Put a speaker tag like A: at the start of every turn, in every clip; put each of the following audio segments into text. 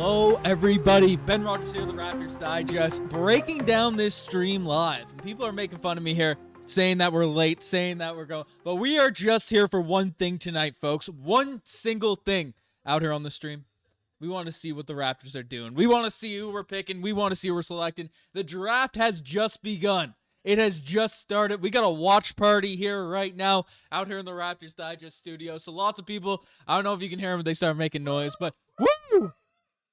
A: Hello, everybody. Ben Rogers here, the Raptors Digest, breaking down this stream live. And people are making fun of me here, saying that we're late, saying that we're going. But we are just here for one thing tonight, folks. One single thing out here on the stream. We want to see what the Raptors are doing. We want to see who we're picking. We want to see who we're selecting. The draft has just begun. It has just started. We got a watch party here right now out here in the Raptors Digest studio. So lots of people, I don't know if you can hear them if they start making noise, but woo!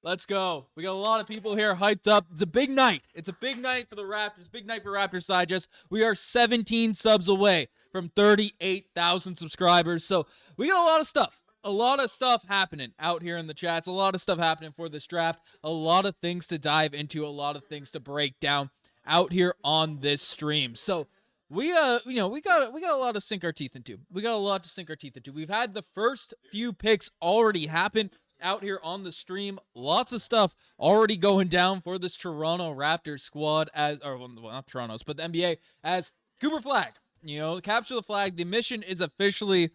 A: Let's go. We got a lot of people here hyped up. It's a big night. It's a big night for the Raptors. Big night for Raptors Digest. We are 17 subs away from 38,000 subscribers. So we got a lot of stuff. A lot of stuff happening out here in the chats. A lot of stuff happening for this draft. A lot of things to dive into. A lot of things to break down out here on this stream. So we got a lot to sink our teeth into. We got a lot to sink our teeth into. We've had the first few picks already happen out here on the stream. Lots of stuff already going down for this Toronto Raptors squad not Toronto's, but the NBA as Cooper Flag. Capture the flag. The mission is officially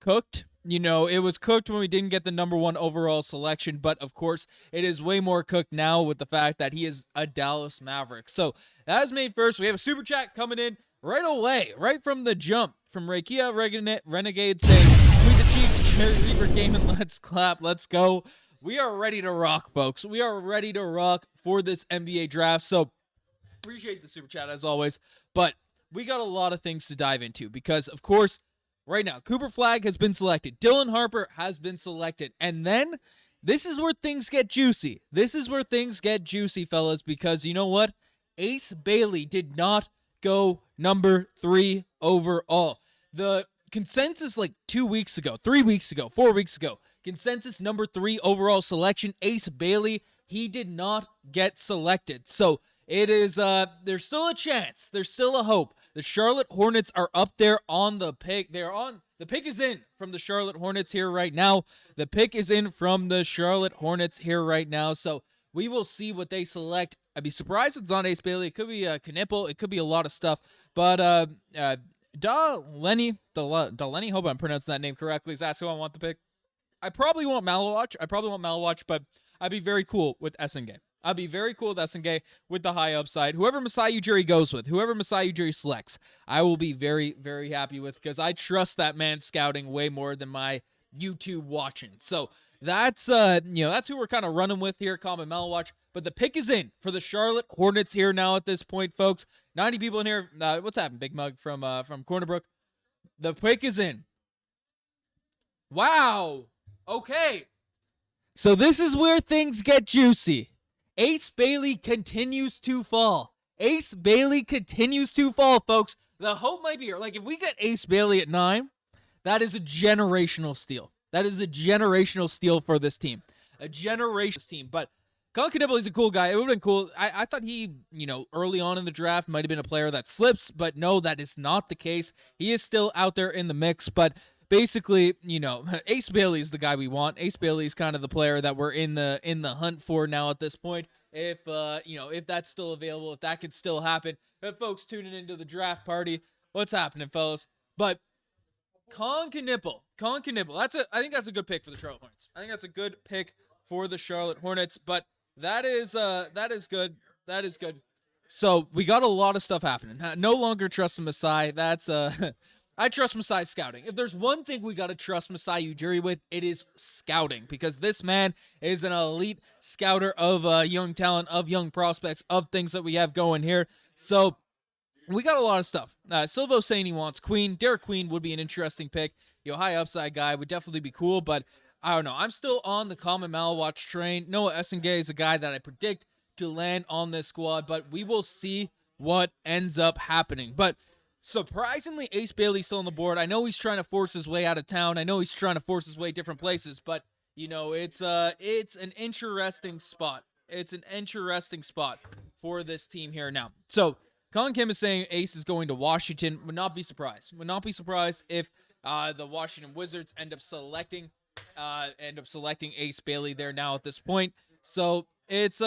A: cooked. It was cooked when we didn't get the number 1 overall selection, but of course, it is way more cooked now with the fact that he is a Dallas Maverick. So that is made first. We have a super chat coming in right away, right from the jump, from Rakia Renegade saying, "Tweet the Chiefs, Jerry Reaper game, and let's clap. Let's go." We are ready to rock, folks. We are ready to rock for this NBA draft. So appreciate the super chat as always, but we got a lot of things to dive into because, of course, right now, Cooper Flag has been selected. Dylan Harper has been selected. And then this is where things get juicy. This is where things get juicy, fellas, because you know what? Ace Bailey did not go number 3 overall. The consensus 2 weeks ago, 3 weeks ago, 4 weeks ago, consensus number 3 overall selection, Ace Bailey, he did not get selected. So it is, there's still a chance. There's still a hope. The Charlotte Hornets are up there on the pick. The pick is in from the Charlotte Hornets here right now. The pick is in from the Charlotte Hornets here right now. So we will see what they select. I'd be surprised if it's not Ace Bailey. It could be Knipple. It could be a lot of stuff. But Lenny, hope I'm pronouncing that name correctly, is asking who I want the pick. I probably want Malawatch, but I'd be very cool with Essengay. I'd be very cool with Essengay with the high upside. Whoever Masai Ujiri goes with, whoever Masai Ujiri selects, I will be very, very happy with because I trust that man scouting way more than my YouTube watching. So that's that's who we're kind of running with here, Common Malawatch. But the pick is in for the Charlotte Hornets here now at this point, folks. 90 people in here. What's happening, Big Mug from Cornerbrook? The pick is in. Wow. Okay. So this is where things get juicy. Ace Bailey continues to fall. Ace Bailey continues to fall, folks. The hope might be here. If we get Ace Bailey at 9, that is a generational steal. That is a generational steal for this team. A generational team. But Colin Knipple is a cool guy. It would have been cool. I thought he, early on in the draft might have been a player that slips, but no, that is not the case. He is still out there in the mix, but basically, Ace Bailey is the guy we want. Ace Bailey is kind of the player that we're in the hunt for now at this point. If if that's still available, if that could still happen. If folks tuning into the draft party, what's happening, fellas? But Colin Knipple, I think that's a good pick for the Charlotte Hornets. I think that's a good pick for the Charlotte Hornets. But that is good. That is good. So we got a lot of stuff happening. No longer trust Masai. That's I trust Masai scouting. If there's one thing we got to trust Masai Ujiri with, it is scouting. Because this man is an elite scouter of young talent, of young prospects, of things that we have going here. So we got a lot of stuff. Silvo saying he wants Queen. Derek Queen would be an interesting pick. High upside guy would definitely be cool. But I don't know. I'm still on the Common Malawatch train. Noah Essengay is a guy that I predict to land on this squad. But we will see what ends up happening. But surprisingly, Ace Bailey's still on the board. I know he's trying to force his way out of town. I know he's trying to force his way different places, but it's an interesting spot. It's an interesting spot for this team here now. So Colin Kim is saying Ace is going to Washington. Would not be surprised. Would not be surprised if the Washington Wizards end up selecting Ace Bailey there now at this point. So it's we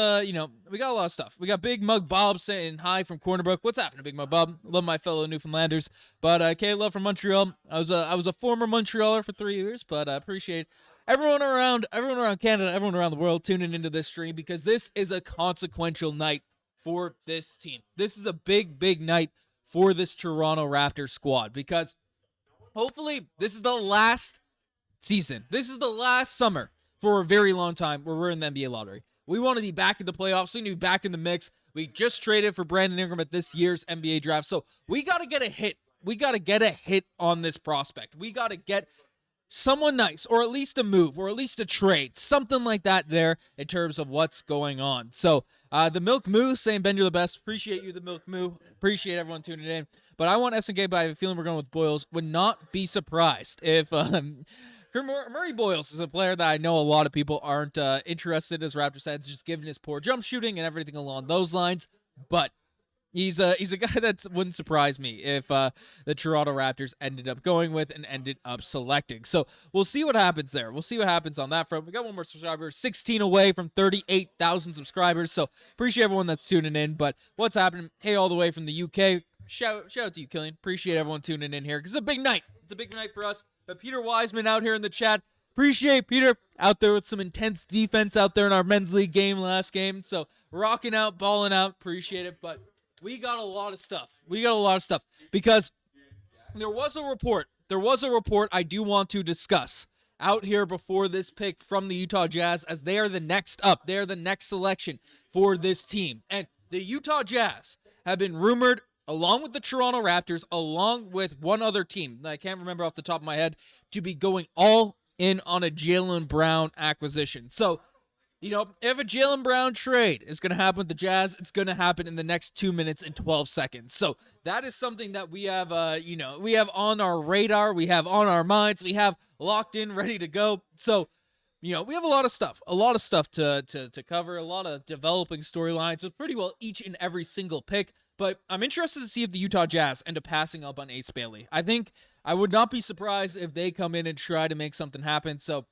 A: got a lot of stuff. We got Big Mug Bob saying hi from Cornerbrook. What's happening, Big Mug Bob? Love my fellow Newfoundlanders. But Caleb from Montreal. I was a former Montrealer for 3 years, but I appreciate everyone around Canada, everyone around the world tuning into this stream, because this is a consequential night for this team. This is a big night for this Toronto Raptors squad, because hopefully this is the last season. This is the last summer for a very long time where we're in the NBA lottery. We want to be back in the playoffs. We need to be back in the mix. We just traded for Brandon Ingram at this year's NBA draft. So we got to get a hit. We got to get a hit on this prospect. We got to get someone nice, or at least a move, or at least a trade, something like that there in terms of what's going on. So the Milk Moo saying, Ben, you're the best. Appreciate you, the Milk Moo. Appreciate everyone tuning in. But I want SNK, but I have a feeling we're going with Boyles. Would not be surprised if Murray Boyles is a player that I know a lot of people aren't interested, as Raptors fans, just given his poor jump shooting and everything along those lines. But he's a guy that wouldn't surprise me if the Toronto Raptors ended up going with and ended up selecting. So we'll see what happens there. We'll see what happens on that front. We got one more subscriber, 16 away from 38,000 subscribers. So appreciate everyone that's tuning in. But what's happening? Hey, all the way from the UK. Shout out to you, Killian. Appreciate everyone tuning in here, because it's a big night. It's a big night for us. But Peter Wiseman out here in the chat. Appreciate Peter out there with some intense defense out there in our men's league game last game. So rocking out, balling out. Appreciate it. But we got a lot of stuff. Because there was a report. I do want to discuss out here before this pick from the Utah Jazz, as they are the next up. They are the next selection for this team. And the Utah Jazz have been rumored, along with the Toronto Raptors, along with one other team that I can't remember off the top of my head, to be going all in on a Jaylen Brown acquisition. So, if a Jaylen Brown trade is going to happen with the Jazz, it's going to happen in the next 2 minutes and 12 seconds. So that is something that we have, we have on our radar, we have on our minds, we have locked in, ready to go. So, we have a lot of stuff to cover, a lot of developing storylines with pretty well each and every single pick. But I'm interested to see if the Utah Jazz end up passing up on Ace Bailey. I think I would not be surprised if they come in and try to make something happen. So,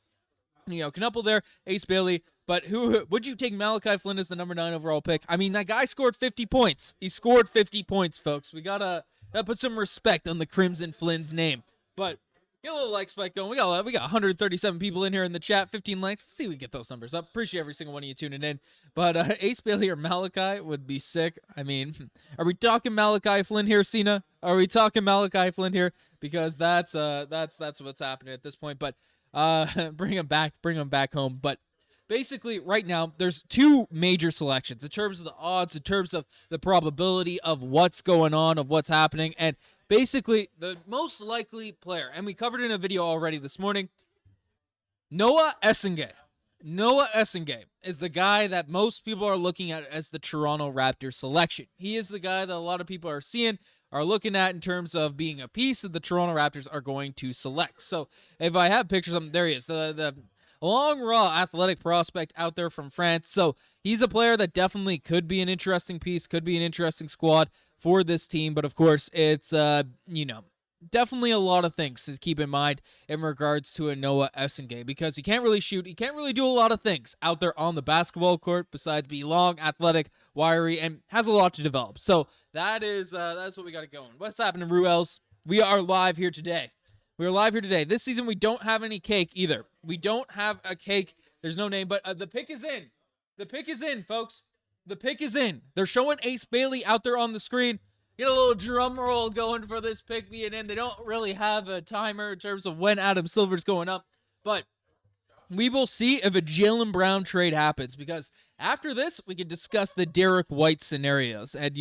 A: Knuppel there, Ace Bailey. But who would you take? Malachi Flynn as the number 9 overall pick? I mean, that guy scored 50 points. He scored 50 points, folks. We gotta put some respect on the Crimson Flynn's name. But get a little like spike going. We got 137 people in here in the chat, 15 likes. Let's see if we get those numbers up. Appreciate every single one of you tuning in. But Ace Bailey or Malachi would be sick. I mean, are we talking Malachi Flynn here, Cena? Are we talking Malachi Flynn here? Because that's what's happening at this point. But bring him back home. But basically, right now, there's two major selections in terms of the odds, in terms of the probability of what's going on, of what's happening, and basically the most likely player, and we covered it in a video already this morning, Noah Essengay. Noah Essengay is the guy that most people are looking at as the Toronto Raptors selection. He is the guy that a lot of people are looking at in terms of being a piece that the Toronto Raptors are going to select. So if I have pictures of him, there he is, the long, raw, athletic prospect out there from France. So he's a player that definitely could be an interesting piece, could be an interesting squad for this team. But of course, it's, definitely a lot of things to keep in mind in regards to a Noah Essengay, because he can't really shoot. He can't really do a lot of things out there on the basketball court besides be long, athletic, wiry, and has a lot to develop. So that's what we got going. What's happening, Ruels? We are live here today. This season, we don't have any cake either. We don't have a cake. There's no name, but the pick is in. The pick is in, folks. The pick is in. They're showing Ace Bailey out there on the screen. Get a little drum roll going for this pick being in. They don't really have a timer in terms of when Adam Silver's going up, but we will see if a Jaylen Brown trade happens, because after this, we can discuss the Derek White scenarios. And,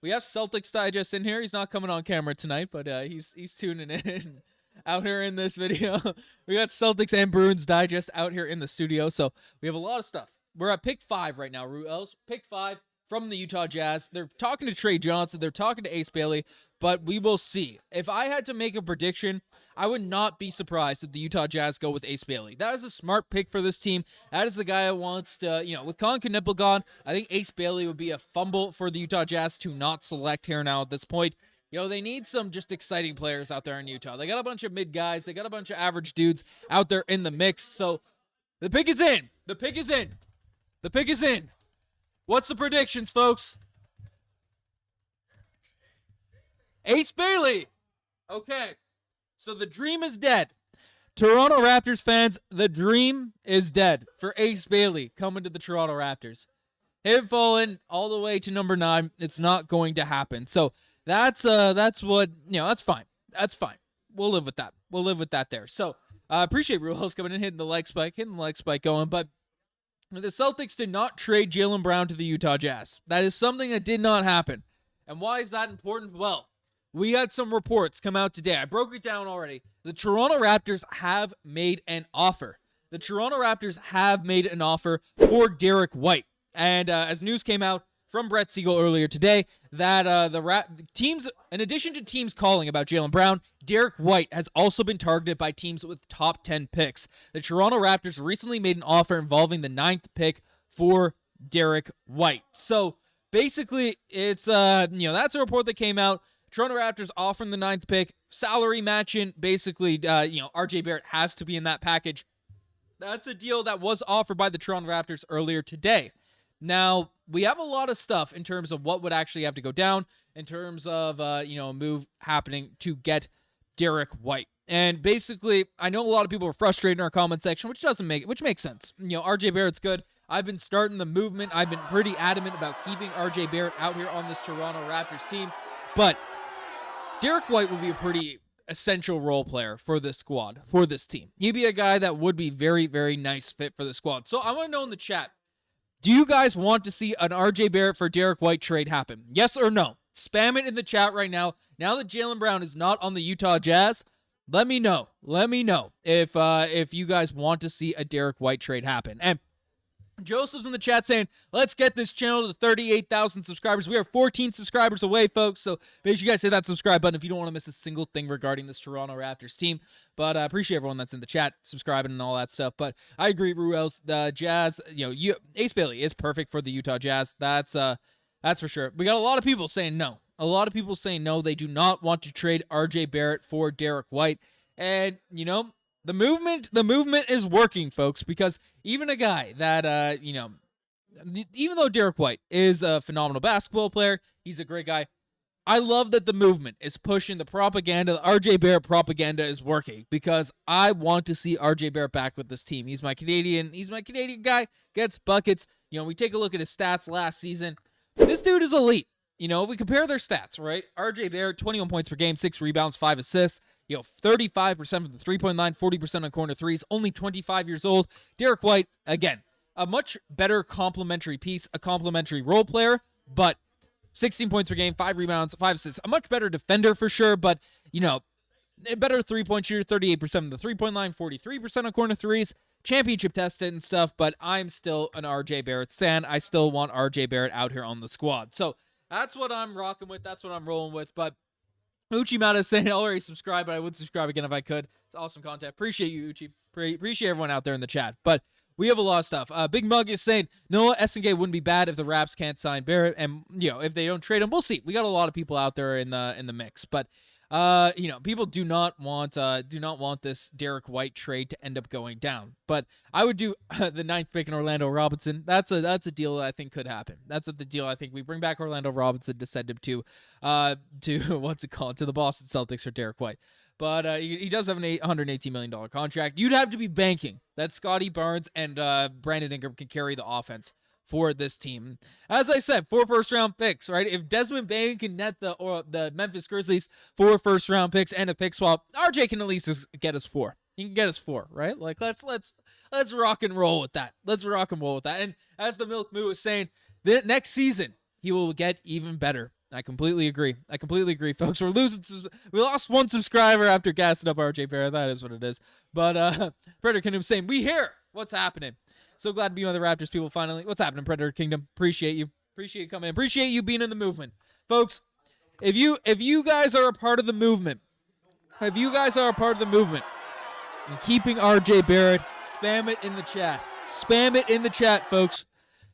A: we have Celtics Digest in here. He's not coming on camera tonight, but he's tuning in out here in this video. We got Celtics and Bruins Digest out here in the studio, so we have a lot of stuff. We're at pick 5 right now, Ruels. Pick 5 from the Utah Jazz. They're talking to Trey Johnson. They're talking to Ace Bailey, but we will see. If I had to make a prediction, I would not be surprised if the Utah Jazz go with Ace Bailey. That is a smart pick for this team. That is the guy that wants to, with Colin Knippel gone, I think Ace Bailey would be a fumble for the Utah Jazz to not select here now at this point. They need some just exciting players out there in Utah. They got a bunch of mid guys. They got a bunch of average dudes out there in the mix. So the pick is in. The The pick is in. What's the predictions, folks? Ace Bailey. Okay. So the dream is dead. Toronto Raptors fans, the dream is dead for Ace Bailey coming to the Toronto Raptors. Him falling all the way to number 9. It's not going to happen. So that's what, that's fine. That's fine. We'll live with that. We'll live with that there. So I appreciate Rules coming in, hitting the leg spike going. But the Celtics did not trade Jaylen Brown to the Utah Jazz. That is something that did not happen. And why is that important? Well, we had some reports come out today. I broke it down already. The Toronto Raptors have made an offer. The Toronto Raptors have made an offer for Derek White. And as news came out from Brett Siegel earlier today, that the teams, in addition to teams calling about Jaylen Brown, Derek White has also been targeted by teams with top 10 picks. The Toronto Raptors recently made an offer involving the 9th pick for Derek White. So basically, it's that's a report that came out. Toronto Raptors offering the 9th pick, salary matching. Basically, RJ Barrett has to be in that package. That's a deal that was offered by the Toronto Raptors earlier today. Now, we have a lot of stuff in terms of what would actually have to go down in terms of, a move happening to get Derek White. And basically, I know a lot of people are frustrated in our comment section, which makes sense. RJ Barrett's good. I've been starting the movement. I've been pretty adamant about keeping RJ Barrett out here on this Toronto Raptors team. But Derek White will be a pretty essential role player for this squad, for this team. He'd be a guy that would be very, very nice fit for the squad. So I want to know in the chat, do you guys want to see an RJ Barrett for Derek White trade happen? Yes or no? Spam it in the chat right now. Now that Jaylen Brown is not on the Utah Jazz, let me know. Let me know if you guys want to see a Derek White trade happen. And Joseph's in the chat saying, let's get this channel to 38,000 subscribers. We are 14 subscribers away, folks. So make sure you guys hit that subscribe button if you don't want to miss a single thing regarding this Toronto Raptors team. But I appreciate everyone that's in the chat, subscribing and all that stuff. But I agree, Ruels. The Jazz, Ace Bailey is perfect for the Utah Jazz. That's for sure. We got a lot of people saying no. A lot of people saying no. They do not want to trade RJ Barrett for Derek White. And, the movement is working, folks, because even a guy that, even though Derek White is a phenomenal basketball player, he's a great guy. I love that the movement is pushing the propaganda. The RJ Barrett propaganda is working because I want to see RJ Barrett back with this team. He's my Canadian guy, gets buckets. We take a look at his stats last season. This dude is elite. If we compare their stats, right? RJ Barrett, 21 points per game, 6 rebounds, 5 assists. 35% from the 3-point line, 40% on corner threes, only 25 years old. Derek White, again, a much better complementary piece, a complementary role player, but 16 points per game, 5 rebounds, 5 assists. A much better defender for sure, but, a better 3-point shooter, 38% from the 3-point line, 43% on corner threes, championship tested and stuff, but I'm still an RJ Barrett stan. I still want RJ Barrett out here on the squad. So that's what I'm rocking with. That's what I'm rolling with, but Uchimata is saying, I already subscribed, but I would subscribe again if I could. It's awesome content. Appreciate you, Uchi. Appreciate everyone out there in the chat. But we have a lot of stuff. Big Mug is saying, Noah SNK wouldn't be bad if the Raps can't sign Barrett. And, if they don't trade him, we'll see. We got a lot of people out there in the mix. But, people do not want this Derek White trade to end up going down. But I would do the 9th pick in Orlando Robinson. That's a deal that I think could happen. That's the deal I think we bring back Orlando Robinson to send him to what's it called, to the Boston Celtics for Derek White. But he does have an $118 million contract. You'd have to be banking that Scottie Barnes and Brandon Ingram can carry the offense for this team. As I said, 4 first-round picks, right? If Desmond Bane can net the Memphis Grizzlies 4 first-round picks and a pick swap, RJ can at least get us 4. He can get us 4, right? Like let's rock and roll with that. Let's rock and roll with that. And as the Milk Moo is saying, the next season he will get even better. I completely agree, folks. We lost 1 subscriber after gassing up RJ Barrett. That is what it is. But Predator Kingdom saying, we here. What's happening? So glad to be on the Raptors people finally. What's happening, Predator Kingdom? Appreciate you. Appreciate you coming in. Appreciate you being in the movement. Folks, if you guys are a part of the movement, and keeping RJ Barrett, spam it in the chat. Spam it in the chat, folks.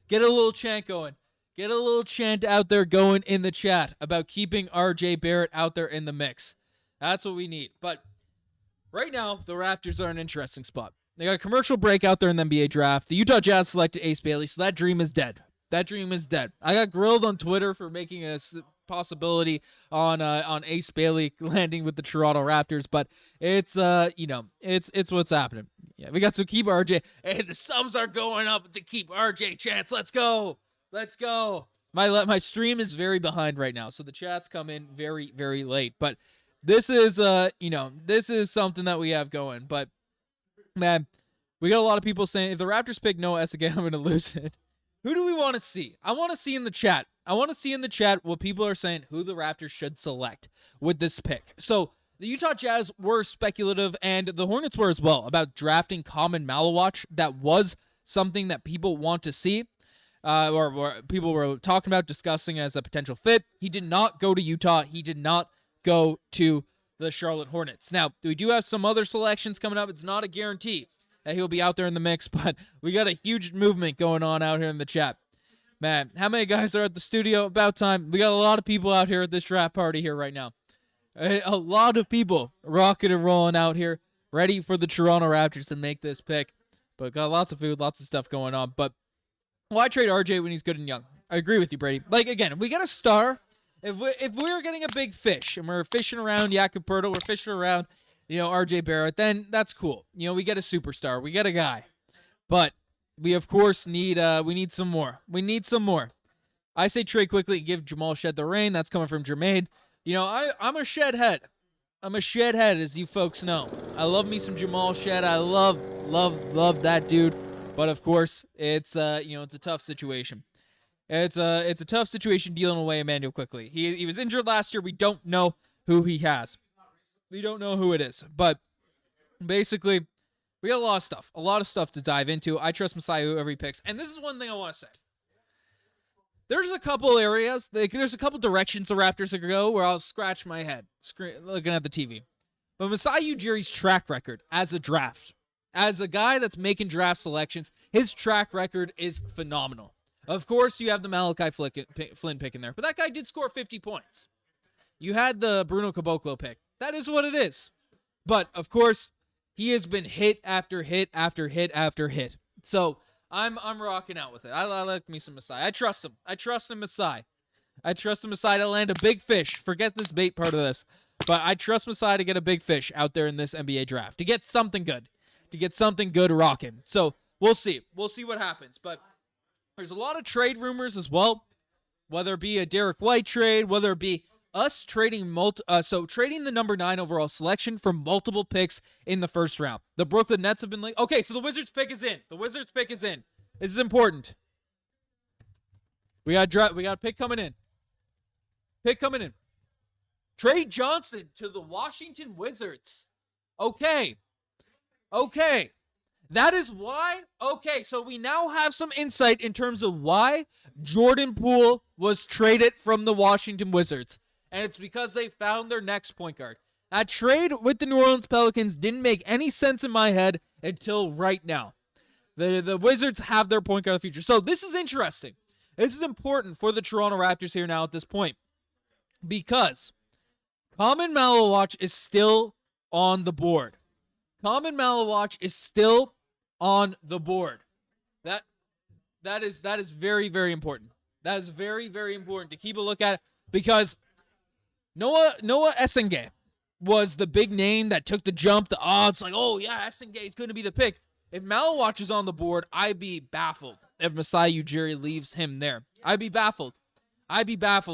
A: Get a little chant going. Get a little chant out there going in the chat about keeping RJ Barrett out there in the mix. That's what we need. But right now, the Raptors are in an interesting spot. They got a commercial break out there in the NBA draft. The Utah Jazz selected Ace Bailey, so that dream is dead. That dream is dead. I got grilled on Twitter for making a possibility on Ace Bailey landing with the Toronto Raptors, but it's it's what's happening. Yeah, we got some keep RJ. Hey, the subs are going up with the keep RJ chance. Let's go. My stream is very behind right now, so the chats come in very, very late. But this is this is something that we have going. But man, we got a lot of people saying if the Raptors pick Noah Essegay, I'm gonna lose it. Who do we want to see? I want to see in the chat. What people are saying who the Raptors should select with this pick. So the Utah Jazz were speculative, and the Hornets were as well, about drafting Common Malawach. That was something that people want to see, or people were talking about, discussing as a potential fit. He did not go to Utah. He did not go to the Charlotte Hornets. Now, we do have some other selections coming up. It's not a guarantee that he'll be out there in the mix, but we got a huge movement going on out here in the chat. Man, how many guys are at the studio? About time. We got a lot of people out here at this draft party here right now. A lot of people rocking and rolling out here, ready for the Toronto Raptors to make this pick. But got lots of food, lots of stuff going on. But why trade RJ when he's good and young? I agree with you, Brady. Like, again, if we get a star, if we were getting a big fish and we're fishing around Jakob Poeltl, we're fishing around RJ Barrett, then that's cool. We get a superstar. We get a guy. But we, of course, need some more. We need some more. I say trade quickly and give Jamal Shead the reign. That's coming from Jermaine. I'm a Shead head. I'm a Shead head, as you folks know. I love me some Jamal Shead. I love that dude. But, of course, it's it's a tough situation. It's a tough situation dealing away Immanuel Quickley. He was injured last year. We don't know who he has. We don't know who it is, but basically, we got a lot of stuff to dive into. I trust Masai whoever he picks, and this is one thing I want to say. There's a couple areas, there's a couple directions the Raptors could go where I'll scratch my head looking at the TV. But Masai Ujiri's track record as a guy that's making draft selections, his track record is phenomenal. Of course, you have the Malachi Flynn pick in there, but that guy did score 50 points. You had the Bruno Caboclo pick. That is what it is. But, of course, he has been hit after hit after hit after hit. So, I'm rocking out with it. I like me some Masai. I trust him. Masai. I trust Masai to land a big fish. Forget this bait part of this. But I trust Masai to get a big fish out there in this NBA draft. To get something good. Rocking. So, we'll see. We'll see what happens. But there's a lot of trade rumors as well. Whether it be a Derek White trade, whether it be us trading trading the number 9 overall selection for multiple picks in the first round. The Brooklyn Nets have been like, okay, so the Wizards pick is in. This is important. We got a pick coming in. Trey Johnson to the Washington Wizards. Okay. That is why. Okay, so we now have some insight in terms of why Jordan Poole was traded from the Washington Wizards. And it's because they found their next point guard. That trade with the New Orleans Pelicans didn't make any sense in my head until right now. The Wizards have their point guard of the future. So this is interesting. This is important for the Toronto Raptors here now at this point. Because Common Malawach is still on the board. That is very, very important. That is very, very important to keep a look at, because Noah Essegay was the big name that took the jump, the odds, like, oh yeah, Essegay is going to be the pick. If Malawach is on the board, I'd be baffled if Masai Ujiri leaves him there. I'd be baffled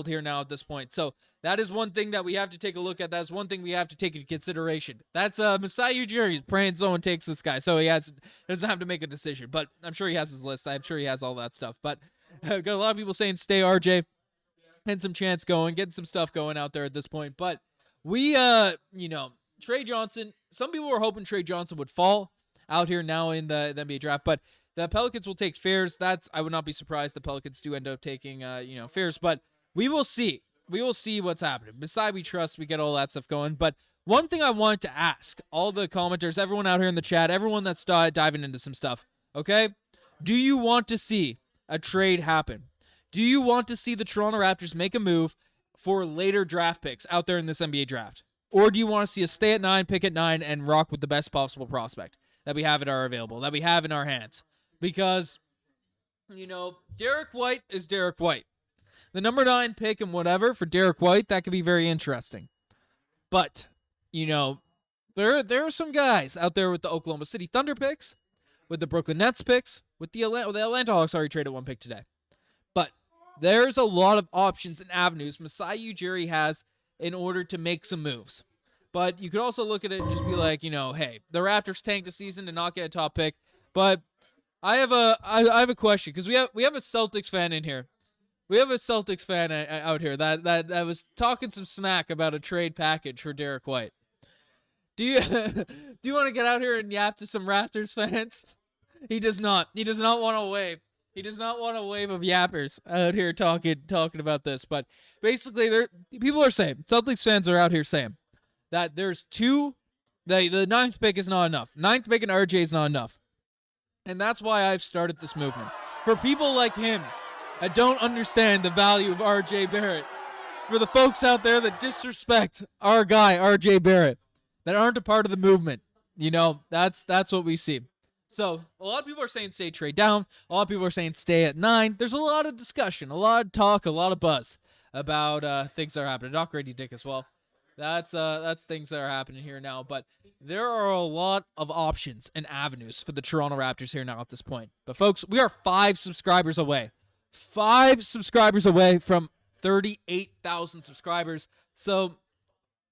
A: here now at this point. So that is one thing that we have to take a look at. That's one thing we have to take into consideration. That's Masai Ujiri praying someone takes this guy, so he doesn't have to make a decision. But I'm sure he has his list. I'm sure he has all that stuff. But got a lot of people saying stay RJ. Getting some chance going, getting some stuff going out there at this point. But we, Trey Johnson, some people were hoping Trey Johnson would fall out here now in the NBA draft, but the Pelicans will take Fairs. I would not be surprised the Pelicans do end up taking, Fairs, but we will see. We will see what's happening. Besides, we trust, we get all that stuff going. But one thing I wanted to ask all the commenters, everyone out here in the chat, everyone that's diving into some stuff, okay? Do you want to see a trade happen? Do you want to see the Toronto Raptors make a move for later draft picks out there in this NBA draft? Or do you want to see a stay at 9, pick at 9, and rock with the best possible prospect? that we have at our available, that we have in our hands. Because, Derek White is Derek White. The number 9 pick and whatever for Derek White, that could be very interesting. But, there are some guys out there with the Oklahoma City Thunder picks, with the Brooklyn Nets picks, with the Atlanta Hawks already traded 1 pick today. But there's a lot of options and avenues Masai Ujiri has in order to make some moves. But you could also look at it and just be like, hey, the Raptors tanked a season to not get a top pick. But I have a question, because we have a Celtics fan in here. We have a Celtics fan out here that was talking some smack about a trade package for Derek White. Do you want to get out here and yap to some Raptors fans? He does not. He does not want to wave. He does not want a wave of yappers out here talking about this. But basically, people are saying, Celtics fans are out here saying that there's the 9th pick is not enough. 9th pick and RJ is not enough. And that's why I've started this movement. For people like him that don't understand the value of RJ Barrett. For the folks out there that disrespect our guy, RJ Barrett, that aren't a part of the movement. That's what we see. So, a lot of people are saying stay trade down. A lot of people are saying stay at 9. There's a lot of discussion, a lot of talk, a lot of buzz about things that are happening. Not Gradey Dick as well. That's things that are happening here now. But there are a lot of options and avenues for the Toronto Raptors here now at this point. But, folks, we are 5 subscribers away. 5 subscribers away from 38,000 subscribers. So,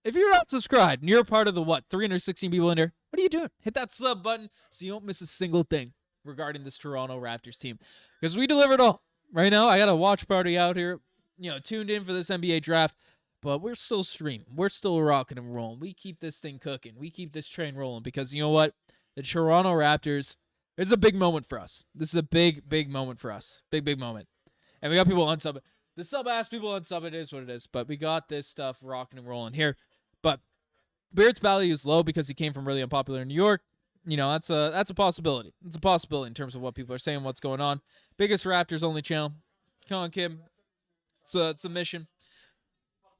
A: if you're not subscribed and you're a part of the 316 people in there, what are you doing? Hit that sub button so you don't miss a single thing regarding this Toronto Raptors team. Because we delivered all. Right now, I got a watch party out here, tuned in for this NBA draft. But we're still streaming. We're still rocking and rolling. We keep this thing cooking. We keep this train rolling because you know what? The Toronto Raptors, this is a big moment for us. This is a big, big moment for us. Big, big moment. And we got people on sub. The sub-ass people on sub, it is what it is. But we got this stuff rocking and rolling here. But Barrett's value is low because he came from really unpopular in New York. That's a possibility. It's a possibility in terms of what people are saying, what's going on. Biggest Raptors only channel. Come on, Kim. It's a mission.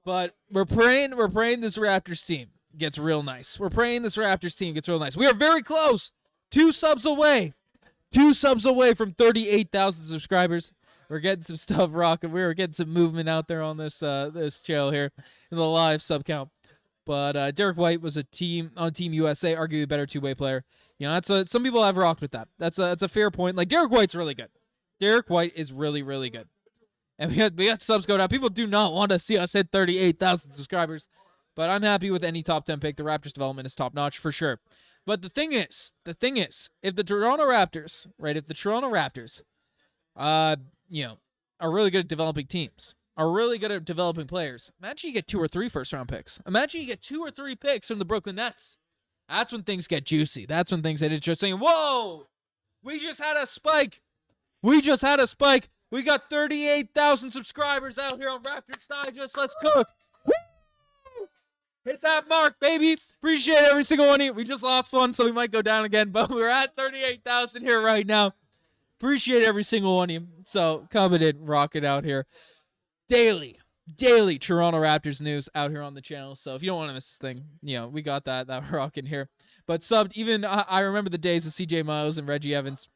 A: But we're praying this Raptors team gets real nice. We're praying this Raptors team gets real nice. We are very close. 2 subs away. 2 subs away from 38,000 subscribers. We're getting some stuff rocking. We're getting some movement out there on this channel here in the live sub count. But Derek White was on Team USA, arguably a better 2-way player. Some people have rocked with that. That's a fair point. Like, Derek White's really good. Derek White is really, really good. And we got subs going out. People do not want to see us hit 38,000 subscribers. But I'm happy with any top 10 pick. The Raptors development is top notch for sure. But the thing is, if the Toronto Raptors, are really good at developing teams, are really good at developing players, imagine you get 2 or 3 first-round picks. Imagine you get 2 or 3 picks from the Brooklyn Nets. That's when things get juicy. That's when things get interesting. Whoa! We just had a spike. We got 38,000 subscribers out here on Raptors Digest. Let's cook. Woo! Hit that mark, baby. Appreciate every single one of you. We just lost one, so we might go down again, but we're at 38,000 here right now. Appreciate every single one of you. So, coming in, rocking out here. Daily Toronto Raptors news out here on the channel. So, if you don't want to miss this thing, we got that rocking here. But subbed, even I remember the days of CJ Miles and Reggie Evans.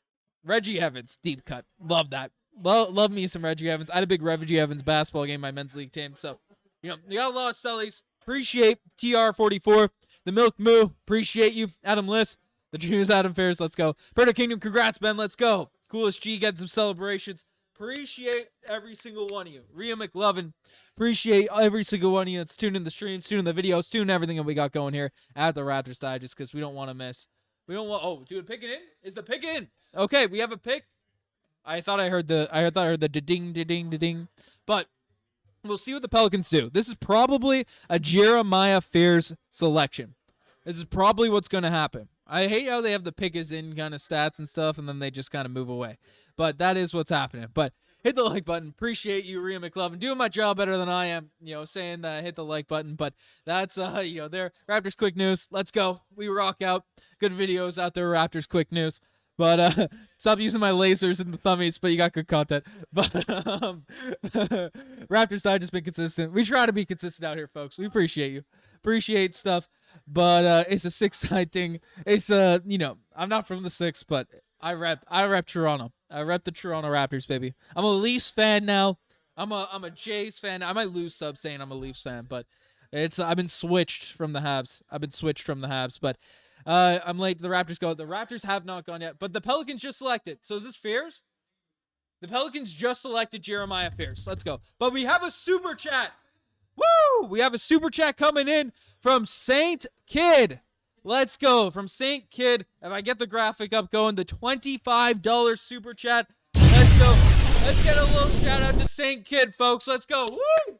A: Reggie Evans, deep cut. Love that. Love me some Reggie Evans. I had a big Reggie Evans basketball game, my men's league team. So, you got a lot of sellies. Appreciate TR44. The Milk Moo. Appreciate you. Adam Liss. The Dreamers Adam Ferris. Let's go. Birdo Kingdom. Congrats, Ben. Let's go. Coolest G getting some celebrations. Appreciate every single one of you. Rhea McLovin. Appreciate every single one of you that's tuning the streams, tuning the videos, tuning everything that we got going here at the Raptors Digest because we don't want to miss. We don't want. Oh, dude, pick it in. Is the pick in? Okay, we have a pick. I thought I heard the ding. But we'll see what the Pelicans do. This is probably a Jeremiah Fears selection. This is probably what's going to happen. I hate how they have the pick is in kind of stats and stuff, and then they just kind of move away. But that is what's happening. But hit the like button. Appreciate you, Rhea McLovin. Doing my job better than I am, saying that hit the like button. But that's, there. Raptors Quick News. Let's go. We rock out. Good videos out there, Raptors Quick News. But stop using my lasers and the thummies, but you got good content. But Raptors Digest been consistent. We try to be consistent out here, folks. We appreciate you. Appreciate stuff. but it's a 6-side thing. It's I'm not from the 6, but I rep Toronto. I rep the Toronto Raptors, baby. I'm a Leafs fan now. I'm a Jays fan. I might lose subs saying I'm a Leafs fan, but I've been switched from the Habs. But I'm late. The Raptors go. The Raptors have not gone yet, but the Pelicans just selected. So is this Fears? The Pelicans just selected Jeremiah Fears. Let's go. But we have a super chat. Woo! We have a super chat coming in from Saint Kid. Let's go. From Saint Kid. If I get the graphic up going, the $25 super chat. Let's go. Let's get a little shout out to Saint Kid, folks. Let's go. Woo!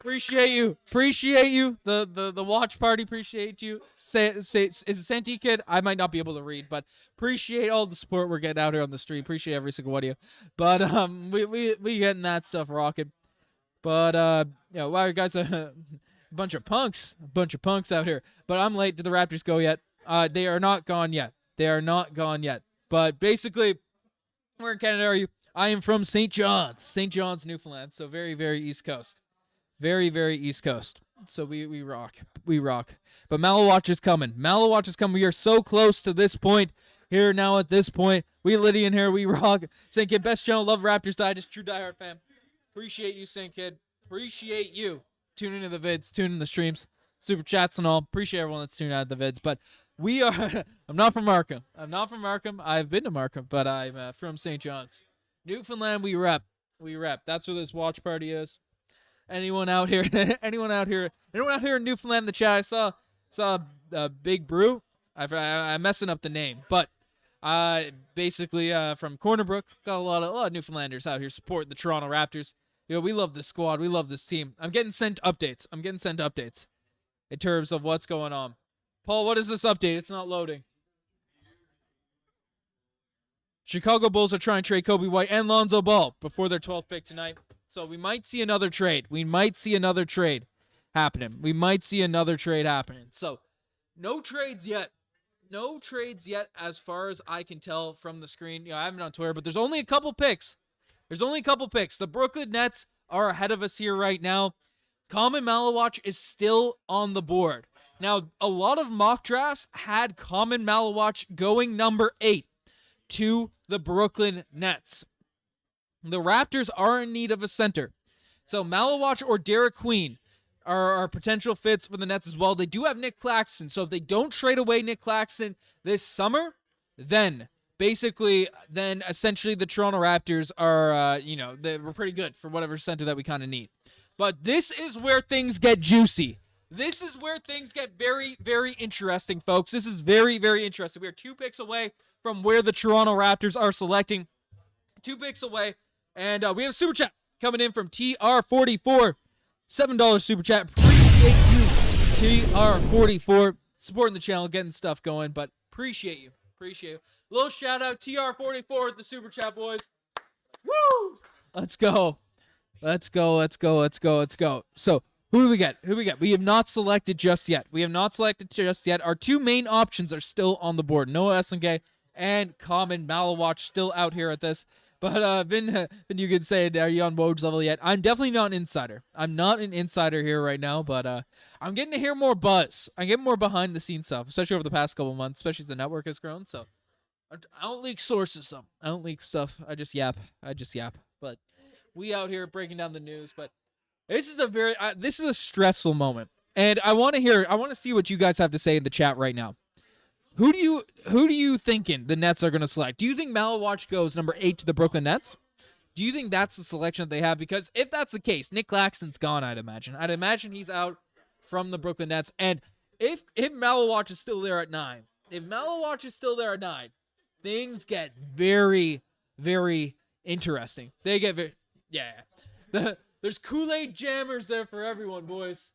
A: Appreciate you. The watch party, appreciate you. Is it Santi Kid? I might not be able to read, but appreciate all the support we're getting out here on the stream. Appreciate every single one of you. But we getting that stuff rocking. But wow, you guys a bunch of punks out here. But I'm late. Did the Raptors go yet? They are not gone yet. But basically, where in Canada are you? I am from St. John's, Newfoundland. So very, very East Coast. Very, very East Coast. So we rock. But Malawatch is coming. We are so close to this point. Here now at this point. We Lydian here. We rock. St. Kid, best channel. Love Raptors Digest. True diehard fan. Appreciate you, St. Kid. Appreciate you. Tuning in the vids. Tuning in the streams. Super chats and all. Appreciate everyone that's tuning out the vids. But we are... I'm not from Markham. I've been to Markham. But I'm from St. John's. Newfoundland, we rep. That's where this watch party is. Anyone out here in Newfoundland in the chat? I saw Big Brew. I'm messing up the name, but basically from Corner Brook, got a lot of Newfoundlanders out here supporting the Toronto Raptors. We love this squad. We love this team. I'm getting sent updates in terms of what's going on. Paul, what is this update? It's not loading. Chicago Bulls are trying to trade Kobe White and Lonzo Ball before their 12th pick tonight. So we might see another trade. Happening. So no trades yet. As far as I can tell from the screen. I haven't on Twitter, but there's only a couple picks. The Brooklyn Nets are ahead of us here right now. Common Malawatch is still on the board. Now, a lot of mock drafts had Common Malawatch going number 8 to the Brooklyn Nets. The Raptors are in need of a center. So Malawatch or Derek Queen are potential fits for the Nets as well. They do have Nick Claxton. So if they don't trade away Nick Claxton this summer, then essentially the Toronto Raptors are, we're pretty good for whatever center that we kind of need. But this is where things get juicy. This is where things get very, very interesting, folks. This is very, very interesting. We are 2 picks away from where the Toronto Raptors are selecting. 2 picks away. And we have a super chat coming in from TR44. $7 super chat. Appreciate you, TR44. Supporting the channel, getting stuff going. But appreciate you. Little shout out, TR44 with the super chat, boys. Woo! Let's go. So, who do we get? We have not selected just yet. Our 2 main options are still on the board. Noah Essengay and Common Malawatch still out here at this. But Vin, you could say, are you on Woj level yet? I'm definitely not an insider. I'm not an insider here right now, but I'm getting to hear more buzz. I'm getting more behind the scenes stuff, especially over the past couple months, especially as the network has grown. So I don't leak sources. I don't leak stuff. I just yap. But we out here breaking down the news. But this is a stressful moment, and I want to see what you guys have to say in the chat right now. Who do you thinking the Nets are going to select? Do you think Malawatch goes number 8 to the Brooklyn Nets? Do you think that's the selection that they have? Because if that's the case, Nick Claxton's gone, I'd imagine he's out from the Brooklyn Nets. And if Malawatch is still there at 9, things get very, very interesting. There's Kool-Aid jammers there for everyone, boys.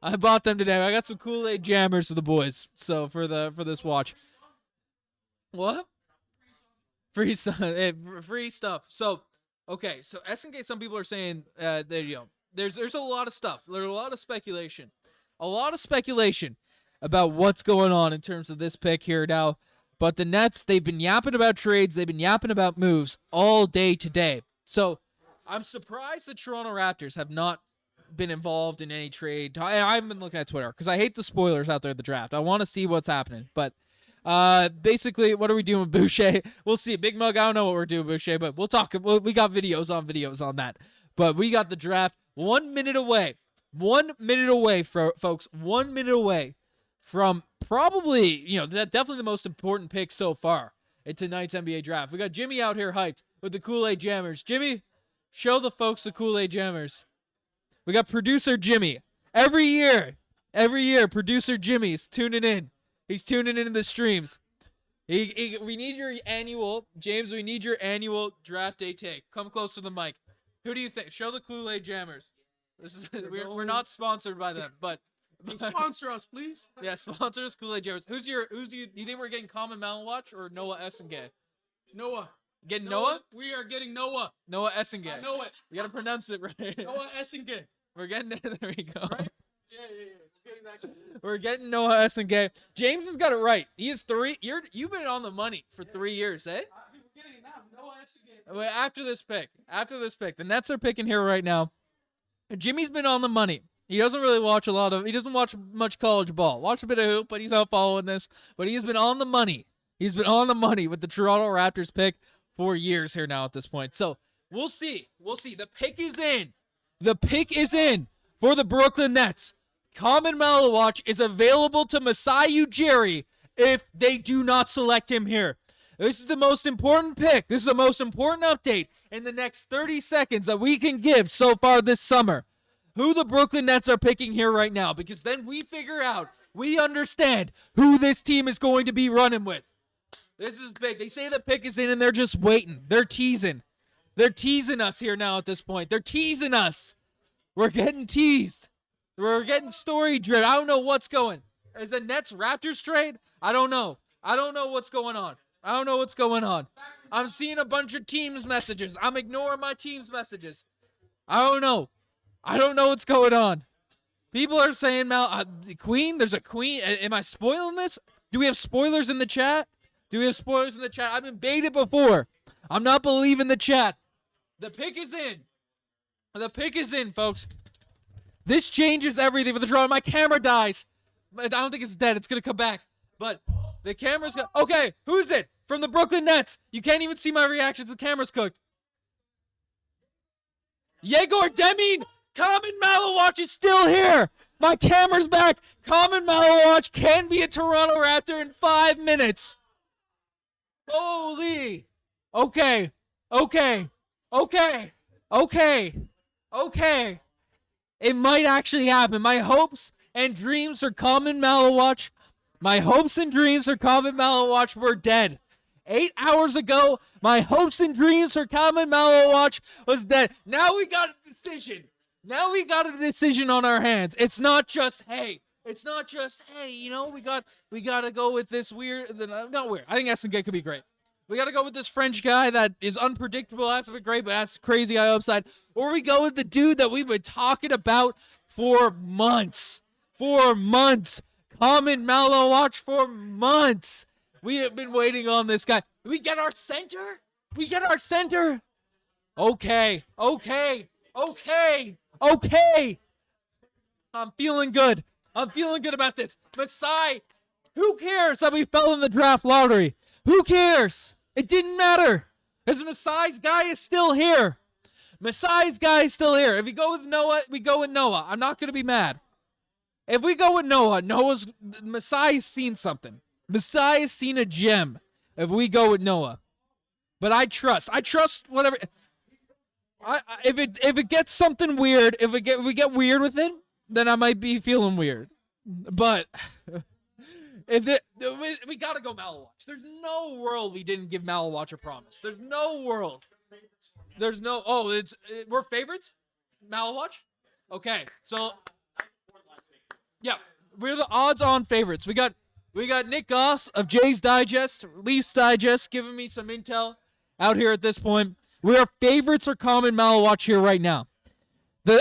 A: I bought them today. I got some Kool-Aid jammers for the boys. So for this watch. What? Free stuff. So okay. So SNK, some people are saying there's a lot of stuff. There's a lot of speculation. About what's going on in terms of this pick here now. But the Nets, they've been yapping about trades. They've been yapping about moves all day today. So I'm surprised the Toronto Raptors have not been involved in any trade. And I haven't been looking at Twitter because I hate the spoilers out there at the draft. I want to see what's happening. But basically, what are we doing with Boucher? We'll see. Big Mug, I don't know what we're doing with Boucher, but we'll talk. We got videos on that. But we got the draft 1 minute away. 1 minute away, folks. 1 minute away from probably, definitely the most important pick so far in tonight's NBA draft. We got Jimmy out here hyped with the Kool-Aid Jammers. Jimmy, show the folks the Kool-Aid Jammers. We got producer Jimmy. Every year, producer Jimmy's tuning in. He's tuning into the streams. We need your annual, James, we need your annual draft day take. Come close to the mic. Who do you think? Show the Kool-Aid Jammers. We're not sponsored by them, but
B: sponsor us, please.
A: Yeah, sponsor us, Kool-Aid Jammers. Do you think we're getting Common Malwatch or Noah Essengay?
B: Noah.
A: Getting Noah?
B: We are getting Noah.
A: Noah Essengay.
B: I know it.
A: You gotta pronounce it right.
B: Noah Essengay.
A: We're getting it. There we go.
B: Right? Yeah. It's getting that good.
A: We're getting Noah Essengay. James has got it right. He is 3. You've been on the money for 3 years, eh?
B: We're getting it now. Noah Essengay.
A: Wait, after this pick, the Nets are picking here right now. Jimmy's been on the money. He doesn't really watch he doesn't watch much college ball. Watch a bit of hoop, but he's not following this. But he's been on the money. He's been on the money with the Toronto Raptors pick for years here now at this point. So we'll see. The pick is in. The pick is in for the Brooklyn Nets. Common Malawatch is available to Masai Ujiri if they do not select him here. This is the most important pick. This is the most important update in the next 30 seconds that we can give so far this summer. Who the Brooklyn Nets are picking here right now, because then we figure out, we understand who this team is going to be running with. This is big. They say the pick is in and they're just waiting. They're teasing. They're teasing us here now at this point. They're teasing us. We're getting teased. We're getting story driven. I don't know what's going. Is the Nets Raptors trade? I don't know. I don't know what's going on. I'm seeing a bunch of teams messages. I'm ignoring my team's messages. I don't know what's going on. People are saying Queen. There's a Queen. Am I spoiling this? Do we have spoilers in the chat? I've been baited before. I'm not believing the chat. The pick is in, folks. This changes everything for the Toronto. My camera dies. I don't think it's dead. It's going to come back. But the camera's going to... Okay, who's it? From the Brooklyn Nets. You can't even see my reactions. The camera's cooked. Yegor Demin. Common Malawatch is still here. My camera's back. Common Malawatch can be a Toronto Raptor in 5 minutes. Holy. Okay. It might actually happen. My hopes and dreams for Common Malawatch. Were dead. 8 hours ago, my hopes and dreams for Common Malawatch was dead. Now we got a decision. On our hands. It's not just, hey, we got to go with this not weird. I think Essengay could be great. We got to go with this French guy that is unpredictable, has to be great, but has crazy high upside. Or we go with the dude that we've been talking about for months. Common Malawatch for months. We have been waiting on this guy. We get our center. Okay. I'm feeling good about this. Masai, who cares that we fell in the draft lottery? Who cares? It didn't matter. Because Masai's guy is still here. If we go with Noah, we go with Noah. I'm not going to be mad. If we go with Noah, Masai's seen something. Masai's seen a gem if we go with Noah. But I trust whatever. If it gets something weird, if we get weird with it, then I might be feeling weird. But we gotta go Malawatch. There's no world we didn't give Malawatch a promise. There's no world. We're favorites? Malawatch? Okay, so yeah, we're the odds-on favorites. We got Nick Goss of Jay's Digest, Leafs Digest, giving me some intel out here at this point. We are favorites for Common Malawatch here right now.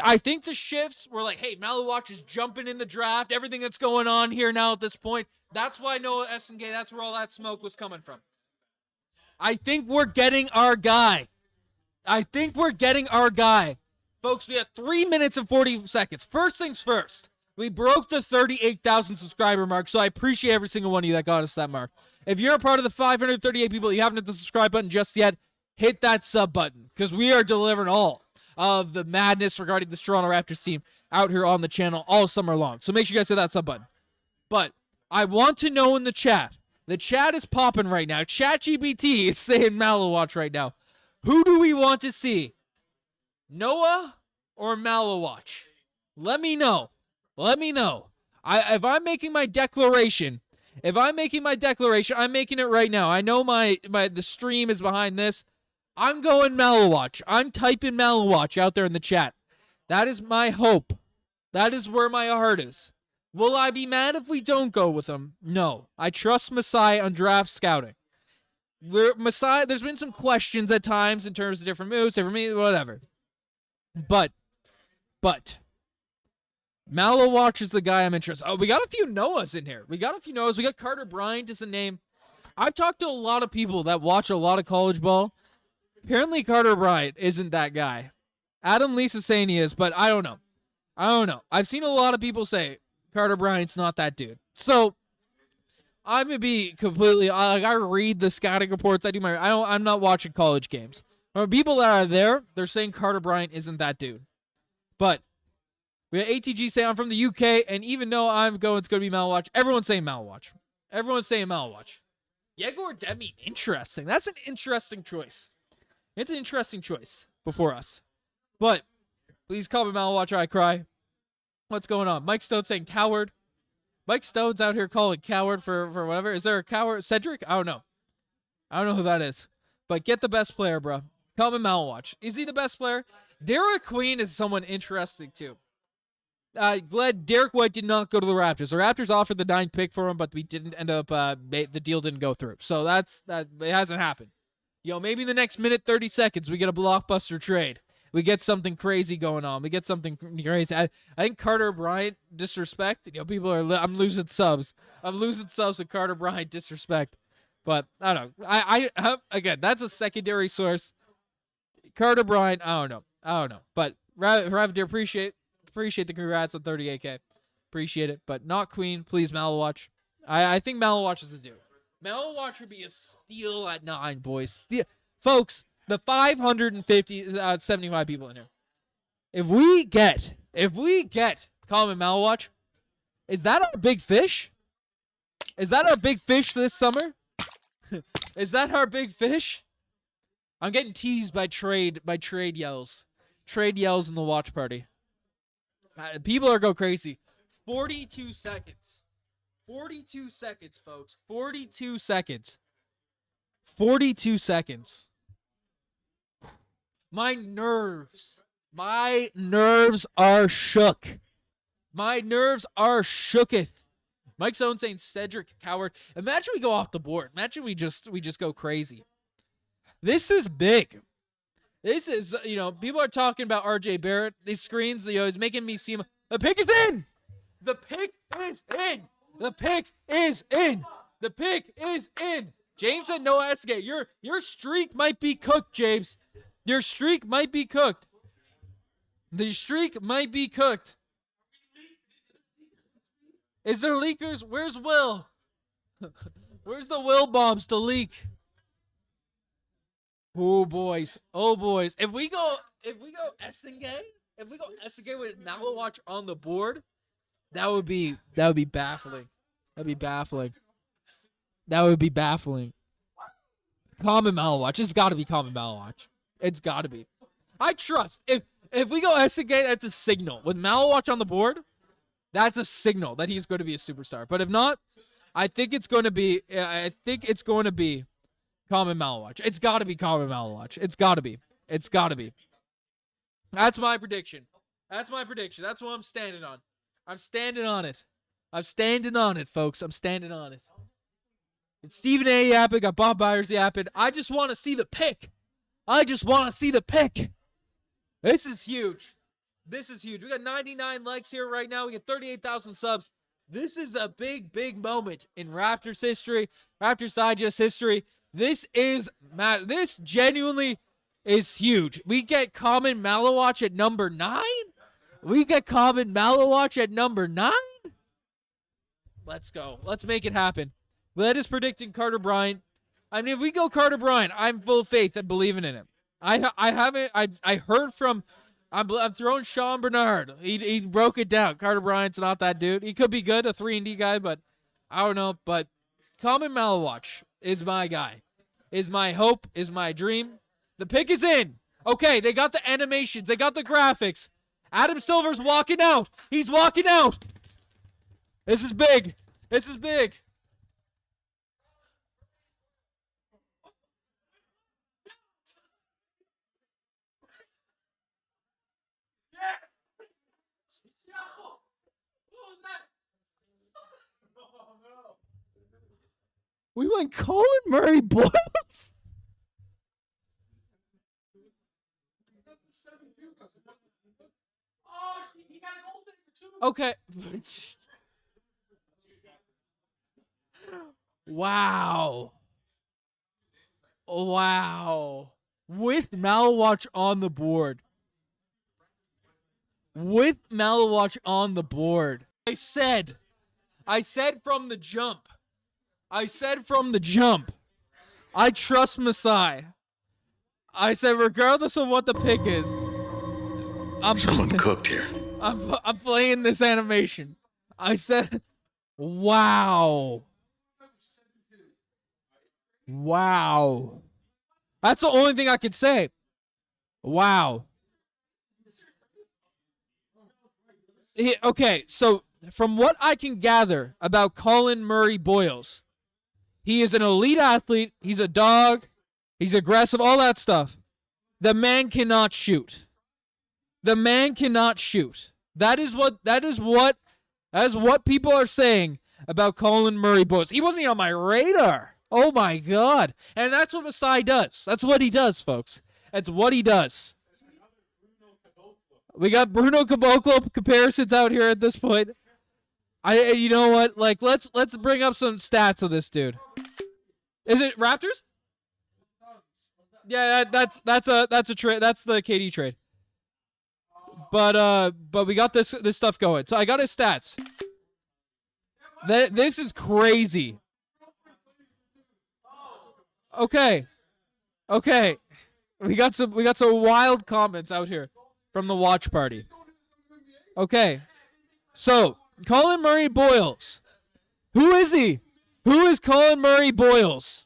A: I think the shifts were like, hey, Malawatch is jumping in the draft. Everything that's going on here now at this point. That's why Noah Essengay, that's where all that smoke was coming from. I think we're getting our guy. Folks, Folks, we have 3 minutes and 40 seconds. First things first, we broke the 38,000 subscriber mark, so I appreciate every single one of you that got us that mark. If you're a part of the 538 people, you haven't hit the subscribe button just yet, hit that sub button, because we are delivering all of the madness regarding this Toronto Raptors team out here on the channel all summer long. So make sure you guys hit that sub button. But I want to know in the chat is popping right now. ChatGPT is saying Malawatch right now. Who do we want to see? Noah or Malawatch? Let me know. If I'm making my declaration, I'm making it right now. I know the stream is behind this. I'm going Malawatch. I'm typing Malawatch out there in the chat. That is my hope. That is where my heart is. Will I be mad if we don't go with him? No. I trust Masai on draft scouting. Masai, there's been some questions at times in terms of different moves, whatever. But Malawatch is the guy I'm interested in. Oh, we got a few Noahs in here. We got Carter Bryant is a name. I've talked to a lot of people that watch a lot of college ball. Apparently Carter Bryant isn't that guy. Adam Lee's saying he is, but I don't know. I've seen a lot of people say Carter Bryant's not that dude. So I'm gonna be completely. I read the scouting reports. I'm not watching college games. But people that are there, they're saying Carter Bryant isn't that dude. But we have ATG saying I'm from the UK, and even though I'm going, it's gonna be Malawatch. Everyone's saying Malawatch. Yegor Demi, interesting. That's an interesting choice. It's an interesting choice before us. But please call me Malawatch or I cry. What's going on? Mike Stone saying coward. Mike Stone's out here calling coward for whatever. Is there a coward? Cedric? I don't know. I don't know who that is. But get the best player, bro. Call me Malawatch. Is he the best player? Derek Queen is someone interesting, too. Glad Derek White did not go to the Raptors. The Raptors offered the 9th pick for him, but we didn't end up, the deal didn't go through. So that it hasn't happened. Maybe in the next minute, 30 seconds, we get a blockbuster trade. We get something crazy going on. We get something crazy. I think Carter Bryant disrespect. People are. I'm losing subs. With Carter Bryant disrespect. But I don't know. I again, that's a secondary source. Carter Bryant. I don't know. But Ravdir, appreciate the congrats on 38K. Appreciate it. But not Queen. Please, Malawatch. I think Malawatch is the dude. Malawatch would be a steal at 9, boys. Folks. The 575 people in here. If we get Common Malawatch, is that our big fish? Is that our big fish this summer? Is that our big fish? I'm getting teased by trade yells. Trade yells in the watch party. People are going crazy. 42 seconds. 42 seconds, folks. 42 seconds. 42 seconds. My nerves are shook. My nerves are shooketh. Mike Stone saying Cedric coward. Imagine we go off the board. Imagine we just go crazy. This is big. This is, people are talking about RJ Barrett. These screens, it's making me seem. The pick is in. The pick is in. The pick is in. The pick is in. James said no Esgate. Your streak might be cooked, James. Your streak might be cooked. The streak might be cooked. Is there leakers? Where's Will? Where's the Will bombs to leak? Oh boys. If we go Essengate, with Malawatch on the board, that would be baffling. That'd be baffling. Common Malawatch. It's got to be Common Malawatch. It's got to be. I trust. If we go Essengate, that's a signal. With Malawatch on the board, that's a signal that he's going to be a superstar. But if not, I think it's going to be. Common Malawatch. It's got to be Common Malawatch. It's got to be. That's my prediction. That's what I'm standing on. I'm standing on it, folks. I'm standing on it. It's Stephen A. yapping. Got Bob Byers yapping. I just want to see the pick. This is huge. We got 99 likes here right now. We got 38,000 subs. This is a big, big moment in Raptors history, Raptors Digest history. This genuinely is huge. We get Common Malawach at number 9? We get Common Malawach at number 9? Let's go. Let's make it happen. Glad is predicting Carter Bryant. I mean, if we go Carter Bryant, I'm full of faith and believing in him. I heard from, I'm throwing Sean Bernard. He broke it down. Carter Bryant's not that dude. He could be good, a 3-and-D guy, but I don't know. But Common Malawach is my guy, is my hope, is my dream. The pick is in. Okay, they got the animations. They got the graphics. Adam Silver's walking out. He's walking out. This is big. This is big. We went Colin Murray Boyles.
B: Oh, he got a goal there too.
A: Okay. Wow. Wow. With Malawach on the board. With Malawach on the board. I said from the jump. I trust Masai. I said regardless of what the pick is,
C: Someone cooked here.
A: I'm playing this animation. I said, wow. Wow. That's the only thing I could say. Wow. Okay, so from what I can gather about Colin Murray Boyles, he is an elite athlete. He's a dog. He's aggressive, all that stuff. The man cannot shoot. The man cannot shoot. That is what people are saying about Colin Murray Boyles. He wasn't even on my radar. Oh my God. And that's what Masai does. That's what he does, folks. That's what he does. We got Bruno Caboclo comparisons out here at this point. You know what? Like let's bring up some stats of this dude. Is it Raptors? Yeah, that's a trade. That's the KD trade. But we got this stuff going. So I got his stats. This is crazy. Okay. We got some wild comments out here from the watch party. Okay. So, Colin Murray Boyles. Who is he? Who is Colin Murray Boyles?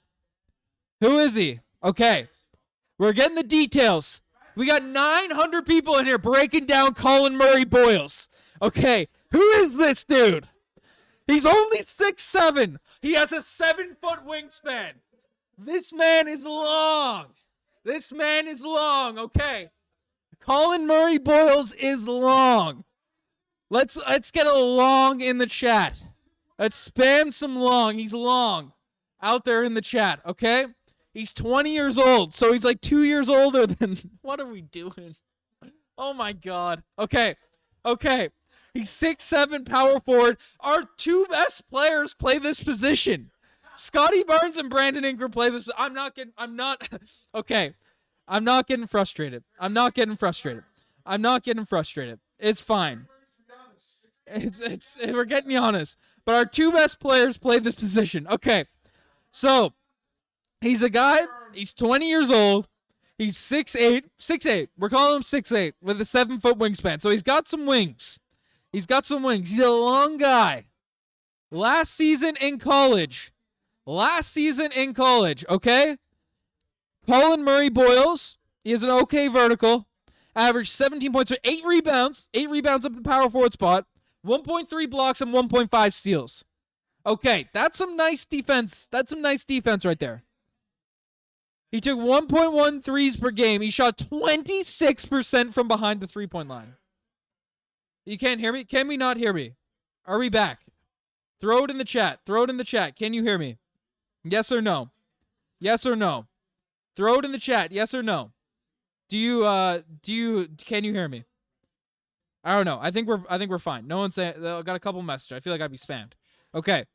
A: Who is he? Okay. We're getting the details. We got 900 people in here breaking down Colin Murray Boyles. Okay. Who is this dude? He's only 6'7". He has a 7-foot wingspan. This man is long. Okay. Colin Murray Boyles is long. Let's get a long in the chat. Let's spam some long. He's long out there in the chat, okay? He's 20 years old, so he's like 2 years older than... What are we doing? Oh, my God. Okay. He's 6'7", power forward. Our two best players play this position. Scottie Barnes and Brandon Ingram play this. Okay. I'm not getting frustrated. It's fine. We're getting honest. But our two best players play this position. Okay. So, he's a guy, he's 20 years old. He's 6'8". We're calling him 6'8" with a 7-foot wingspan. So he's got some wings. He's a long guy. Last season in college, okay? Colin Murray Boyles, he has an okay vertical. Averaged 17 points, 8 rebounds. 8 rebounds up the power forward spot. 1.3 blocks and 1.5 steals. Okay, that's some nice defense. Right there. He took 1.1 threes per game. He shot 26% from behind the three-point line. You can't hear me? Can we not hear me? Are we back? Throw it in the chat. Can you hear me? Yes or no? Throw it in the chat. Yes or no? Can you hear me? I don't know. I think we're fine. No one's saying. I got a couple messages. I feel like I'd be spammed. Okay.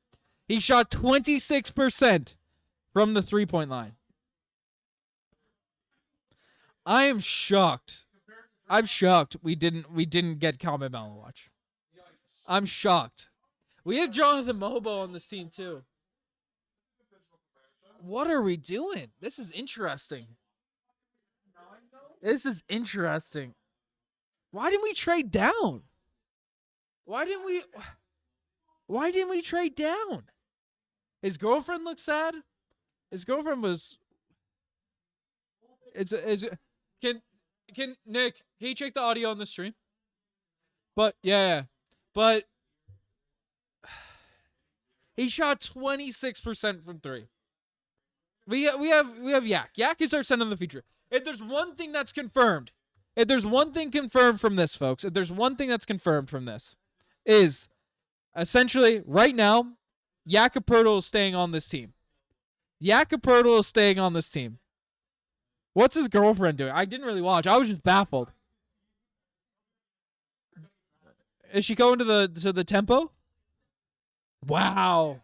A: He shot 26% from the three-point line. I am shocked. I'm shocked we didn't get Calvin Malawatch. I'm shocked. We have Jonathan Mobo on this team too. What are we doing? This is interesting. This is interesting. Why didn't we trade down? Why didn't we trade down? His girlfriend looks sad. His girlfriend was. Can Nick? Can you check the audio on the stream? But yeah. But he shot 26% from 3. We have Yak. Yak is our center of the future. If there's one thing that's confirmed, from this, folks, is essentially right now, Jakob Poeltl is staying on this team. What's his girlfriend doing? I didn't really watch. I was just baffled. Is she going to the tempo? Wow.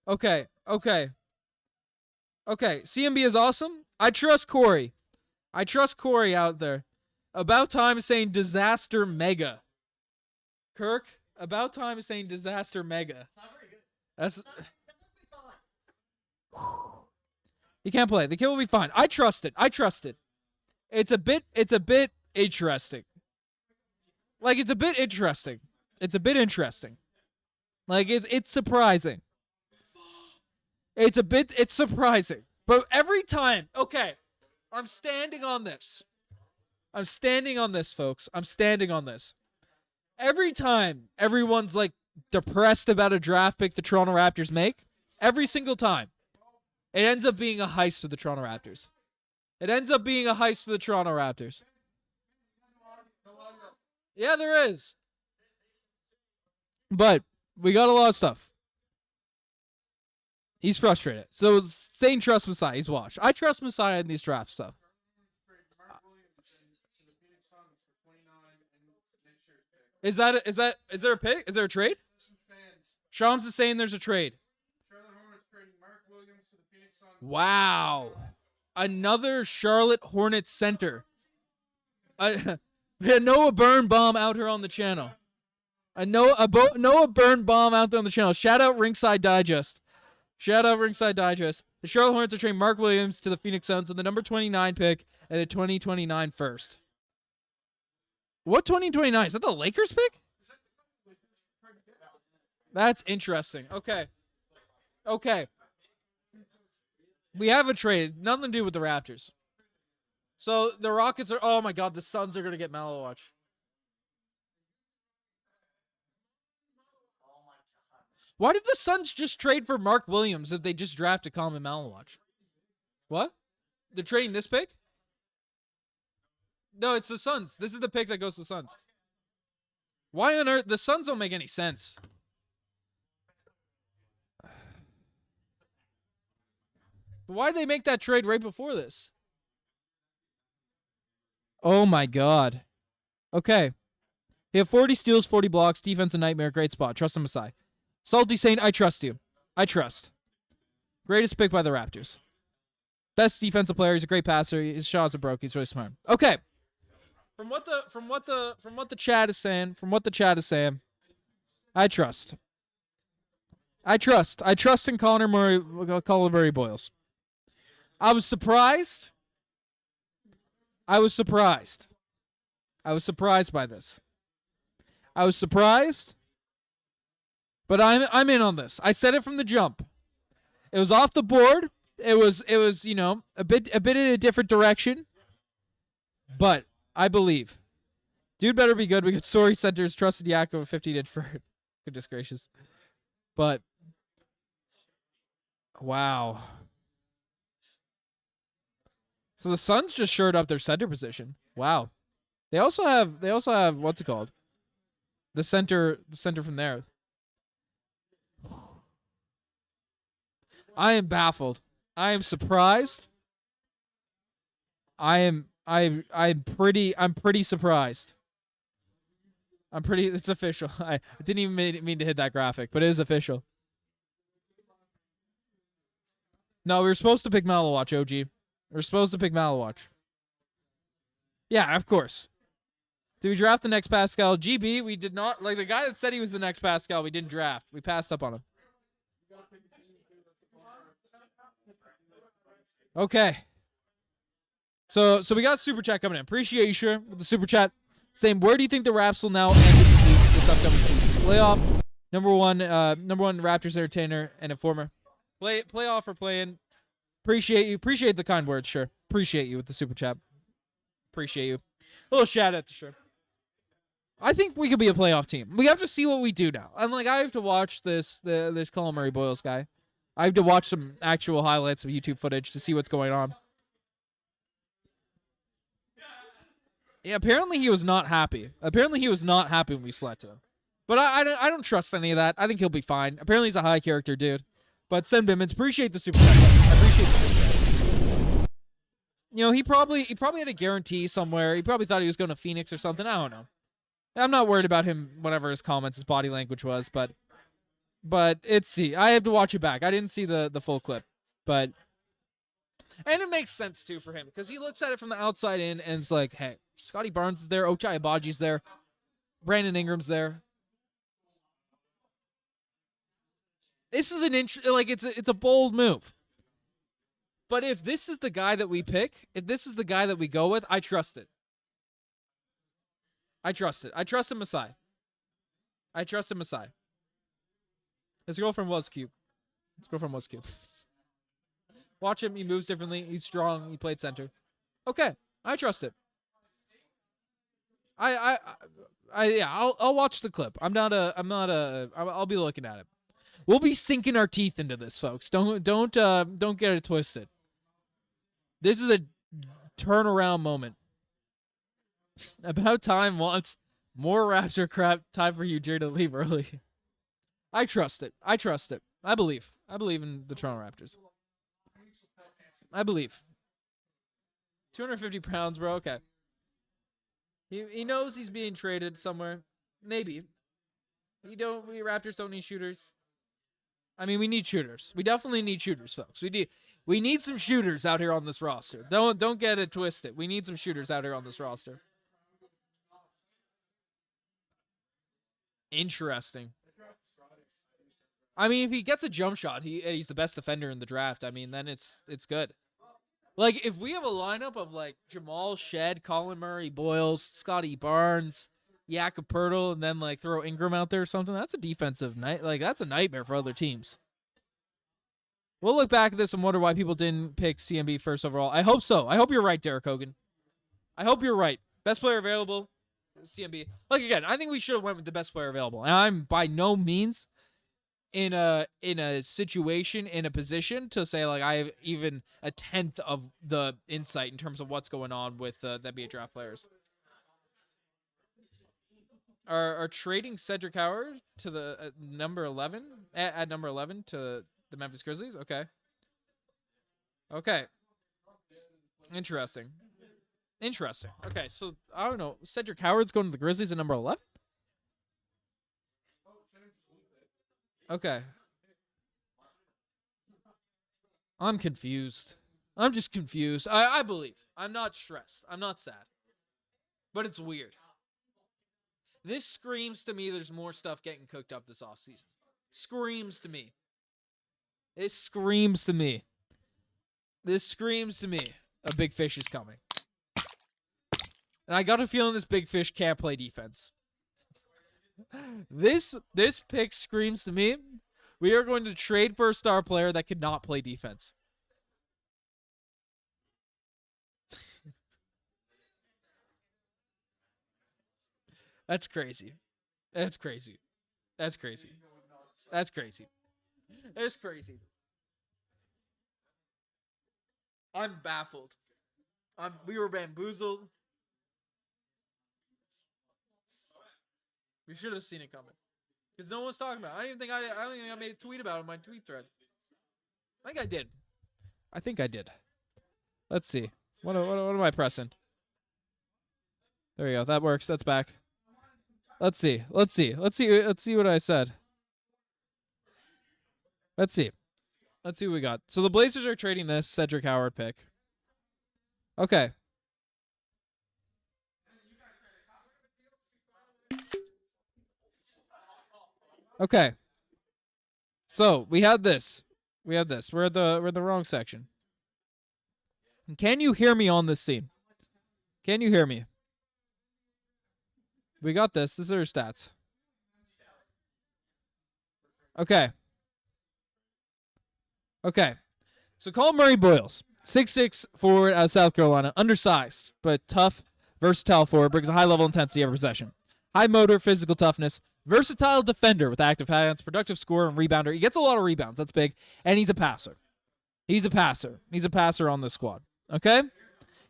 A: Okay. CMB is awesome. I trust Corey out there. About time saying disaster mega. Kirk, about time saying disaster mega. That's. He can't play. The kid will be fine. I trust it. It's a bit interesting. Like, it's a bit interesting. Like, it's surprising. It's surprising. But every time, okay, I'm standing on this, folks. I'm standing on this. Every time everyone's, like, depressed about a draft pick the Toronto Raptors make, every single time, it ends up being a heist for the Toronto Raptors. Yeah, there is. But we got a lot of stuff. He's frustrated. So saying trust Masai, he's washed. I trust Masai in these draft stuff. Is there a pick? Is there a trade? Shams is saying there's a trade. Wow. Another Charlotte Hornets center. We had Noah Burn Bomb out here on the channel. Noah Burn Bomb out there on the channel. Shout out Ringside Digest. The Charlotte Hornets are trading Mark Williams to the Phoenix Suns with the number 29 pick and the 2029 first. What 2029? Is that the Lakers pick? That's interesting. Okay. We have a trade. Nothing to do with the Raptors. So the Rockets are... Oh, my God. The Suns are going to get Malawatch. Why did the Suns just trade for Mark Williams if they just drafted Colin Malawatch? What? They're trading this pick? No, it's the Suns. This is the pick that goes to the Suns. Why on earth? The Suns don't make any sense. But why'd they make that trade right before this? Oh, my God. Okay. He have 40 steals, 40 blocks, defense a nightmare, great spot. Trust him, Masai. Salty saying, I trust you. I trust. Greatest pick by the Raptors. Best defensive player. He's a great passer. His shots are broke. He's really smart. Okay. From what the chat is saying, I trust. I trust in Colin Murray Boyles. I was surprised by this. I was surprised, but I'm in on this. I said it from the jump. It was off the board. It was a bit in a different direction, but I believe. Dude better be good. We got Sorry centers, trusted Yakov 15-inch for goodness gracious. But wow. So the Suns just shored up their center position. Wow. They also have what's it called? The center from there. I am baffled. I am surprised. I'm pretty surprised. It's official. I didn't even mean to hit that graphic, but it is official. No, we were supposed to pick Malawatch, OG. We were supposed to pick Malawatch. Yeah, of course. Did we draft the next Pascal? GB, we did not. Like, the guy that said he was the next Pascal, we didn't draft. We passed up on him. Okay. So we got Super Chat coming in. Appreciate you, sure, with the Super Chat. Saying, where do you think the Raps will now end this upcoming season? Playoff, number one Raptors entertainer and informer. Playoff or play-in. Appreciate you. Appreciate the kind words, sure. Appreciate you with the Super Chat. Appreciate you. A little shout out to sure. I think we could be a playoff team. We have to see what we do now. And like, I have to watch this Colin Murray Boyles guy. I have to watch some actual highlights of YouTube footage to see what's going on. Yeah, apparently he was not happy. Apparently he was not happy when we selected him. But I don't trust any of that. I think he'll be fine. Apparently he's a high character dude. But send Bimmons, appreciate the super chat. I appreciate the super chat. You know, he probably had a guarantee somewhere. He probably thought he was going to Phoenix or something. I don't know. I'm not worried about him, whatever his comments, his body language was, but I have to watch it back. I didn't see the full clip. And it makes sense, too, for him, because he looks at it from the outside in, and it's like, hey, Scottie Barnes is there, Ochai Abaji's there, Brandon Ingram's there. This is it's a bold move. But if this is the guy that we pick, if this is the guy that we go with, I trust it. I trust in Masai. His girlfriend was cute. Watch him. He moves differently. He's strong. He played center. Okay. I trust it. I'll watch the clip. I'll be looking at it. We'll be sinking our teeth into this, folks. Don't get it twisted. This is a turnaround moment. About time wants more Raptor crap. Time for Ujiri to leave early. I trust it. I believe in the Toronto Raptors. I believe. 250 pounds, bro. Okay. He knows he's being traded somewhere. Maybe. We Raptors don't need shooters. I mean, we need shooters. We definitely need shooters, folks. We need some shooters out here on this roster. Don't get it twisted. We need some shooters out here on this roster. Interesting. I mean, if he gets a jump shot, he's the best defender in the draft. I mean, then it's good. Like, if we have a lineup of, like, Jamal Shead, Colin Murray, Boyles, Scottie Barnes, Jakob Poeltl, and then, like, throw Ingram out there or something, that's a defensive night. Like, that's a nightmare for other teams. We'll look back at this and wonder why people didn't pick CMB first overall. I hope so. I hope you're right, Derek Hogan. I hope you're right. Best player available, CMB. Like, again, I think we should have went with the best player available. And I'm by no means in a situation, in a position to say, like, I have even a tenth of the insight in terms of what's going on with the NBA draft players. Are trading Cedric Howard to the number 11 at number 11 to the Memphis Grizzlies? Okay. Interesting. Okay, so I don't know. Cedric Howard's going to the Grizzlies at number 11? Okay. I'm confused. I'm just confused. I believe. I'm not stressed. I'm not sad. But it's weird. This screams to me there's more stuff getting cooked up this offseason. Screams to me. It screams to me. This screams to me a big fish is coming. And I got a feeling this big fish can't play defense. This pick screams to me we are going to trade for a star player that could not play defense. That's crazy. That's crazy. I'm baffled. We were bamboozled. We should have seen it coming. Because no one's talking about it. I don't think I made a tweet about it on my tweet thread. I think I did. Let's see. What am I pressing? There we go. That works. That's back. Let's see what I said. Let's see. Let's see what we got. So the Blazers are trading this Cedric Howard pick. Okay. Okay. So we have this. We're at the wrong section. Can you hear me on this scene? Can you hear me? We got this. This is our stats. Okay. Okay. So Colin Murray Boyles, 6'6" forward out of South Carolina, undersized, but tough, versatile forward, brings a high level intensity every possession. High motor, physical toughness, versatile defender with active hands, productive scorer and rebounder. He gets a lot of rebounds. That's big. And he's a passer. He's a passer. He's a passer on this squad. Okay?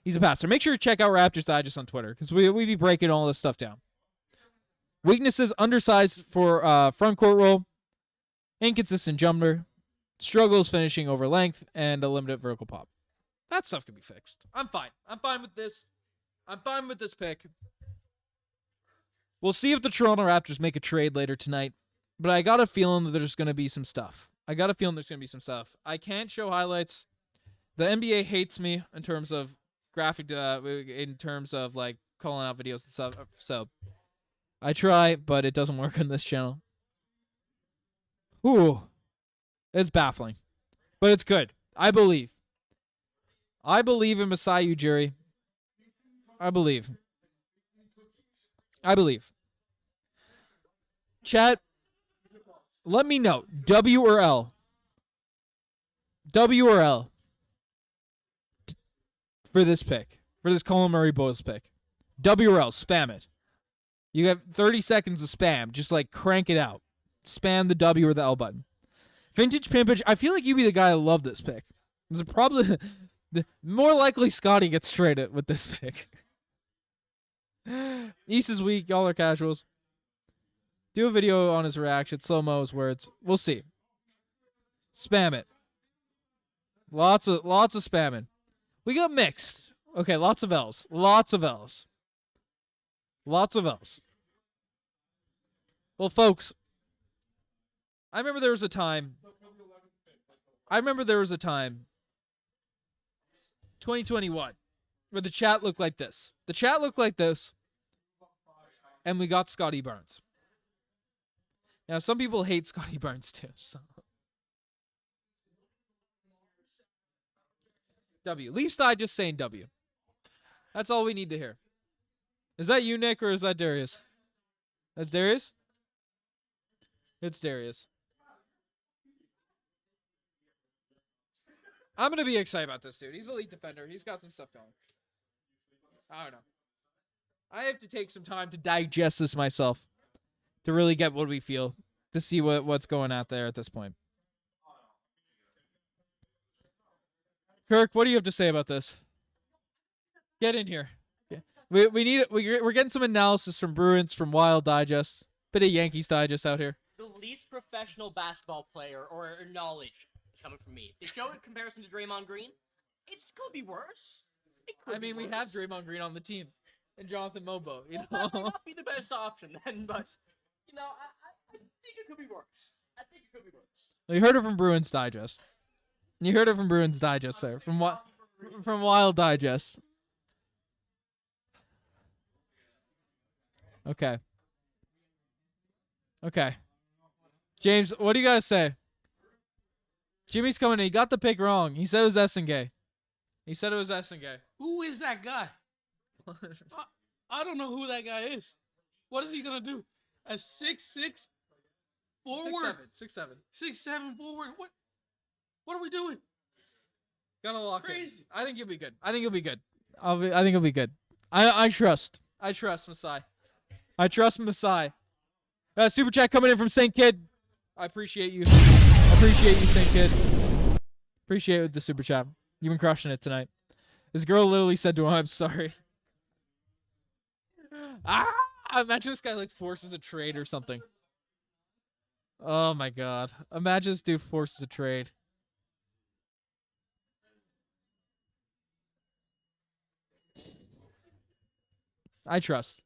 A: He's a passer. Make sure to check out Raptors Digest on Twitter because we be breaking all this stuff down. Weaknesses, undersized for front court role, inconsistent jumper, struggles finishing over length, and a limited vertical pop. That stuff can be fixed. I'm fine. I'm fine with this. I'm fine with this pick. We'll see if the Toronto Raptors make a trade later tonight, but I got a feeling that there's going to be some stuff. I can't show highlights. The NBA hates me in terms of graphic, in terms of like calling out videos and stuff. So I try, but it doesn't work on this channel. Ooh, it's baffling, but it's good. I believe in Masai Ujiri. I believe. Chat, let me know. W or L for this pick. For this Colin Murray Boyles pick. W or L, spam it. You have 30 seconds of spam. Just like crank it out. Spam the W or the L button. Vintage Pimpage, I feel like you'd be the guy to love this pick. This is probably more likely Scottie gets traded with this pick. East is weak. Y'all are casuals. Do a video on his reaction. Slow-mo his words. We'll see. Spam it. Lots of spamming. We got mixed. Okay, lots of L's. Well, folks, I remember there was a time, 2021, where the chat looked like this. And we got Scottie Barnes. Now, some people hate Scottie Barnes too. So. W. Leafs die just saying W. That's all we need to hear. Is that you, Nick, or is that Darius? That's Darius? It's Darius. I'm going to be excited about this dude. He's an elite defender. He's got some stuff going. I don't know. I have to take some time to digest this myself to really get what we feel, to see what's going out there at this point. Kirk, what do you have to say about this? Get in here. Yeah. We're getting some analysis from Bruins, from Wild Digest, bit of Yankees Digest out here.
B: The least professional basketball player or knowledge is coming from me. They show a comparison to Draymond Green. It could be worse.
A: We have Draymond Green on the team, and Jonathan Mobo.
B: That might not be the best option then, but I think it could be worse.
A: You heard it from Bruins Digest. There. From Wild Digest. Okay. James, what do you guys say? Jimmy's coming in. He got the pick wrong. He said it was Essengay.
D: Who is that guy? I don't know who that guy is. What is he going to do? A 6'6" forward?
A: 6'7".
D: 6'7" forward? What are we doing?
A: Gotta lock
D: Crazy.
A: in. I think you'll be good. I think he'll be good. I trust Masai. Super chat coming in from St. Kid. I appreciate you, St. Kid. Appreciate the super chat. You've been crushing it tonight. This girl literally said to him, "I'm sorry." Imagine this guy forces a trade or something. Oh my god. Imagine this dude forces a trade. I trust.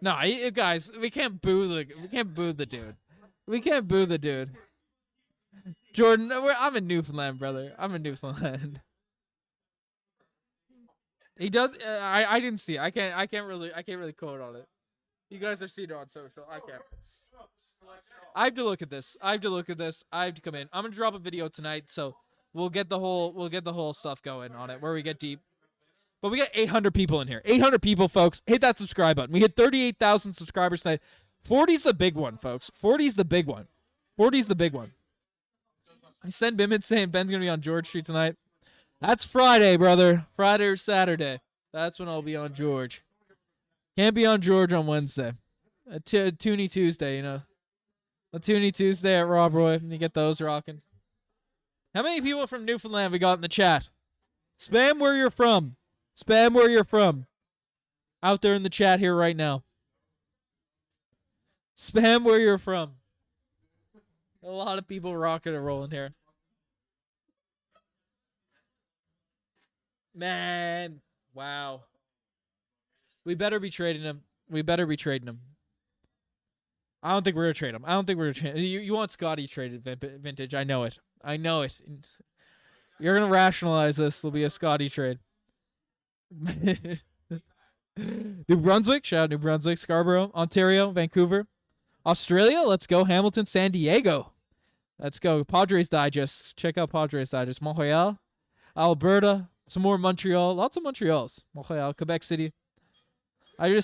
A: No, guys, we can't boo the dude. Jordan, I'm in Newfoundland, brother. I'm in Newfoundland. He does. I didn't see it. I can't really quote on it. You guys are seeing it on social. I can't. I have to look at this. I have to come in. I'm gonna drop a video tonight, so we'll get the whole stuff going on it where we get deep. But we got 800 people in here. 800 people, folks. Hit that subscribe button. We hit 38,000 subscribers tonight. 40's the big one, folks. 40's the big one. 40's the big one. I send Bimit saying Ben's gonna be on George Street tonight. That's Friday, brother. Friday or Saturday. That's when I'll be on George. Can't be on George on Wednesday. A Toonie Tuesday, you know. A Toonie Tuesday at Rob Roy. And you get those rocking. How many people from Newfoundland we got in the chat? Spam where you're from. Spam where you're from. Out there in the chat here right now. Spam where you're from. A lot of people rocking and rolling here. Man. Wow. We better be trading him. We better be trading him. I don't think we're going to trade him. I don't think we're going to trade him. You want Scottie traded, Vintage. I know it. I know it. You're going to rationalize this. There'll be a Scottie trade. New Brunswick. Shout out New Brunswick. Scarborough. Ontario. Vancouver. Australia. Let's go. Hamilton. San Diego. Let's go. Padres Digest. Check out Padres Digest. Montreal. Alberta. Some more Montreal. Lots of Montreals. Montreal. Quebec City. We had to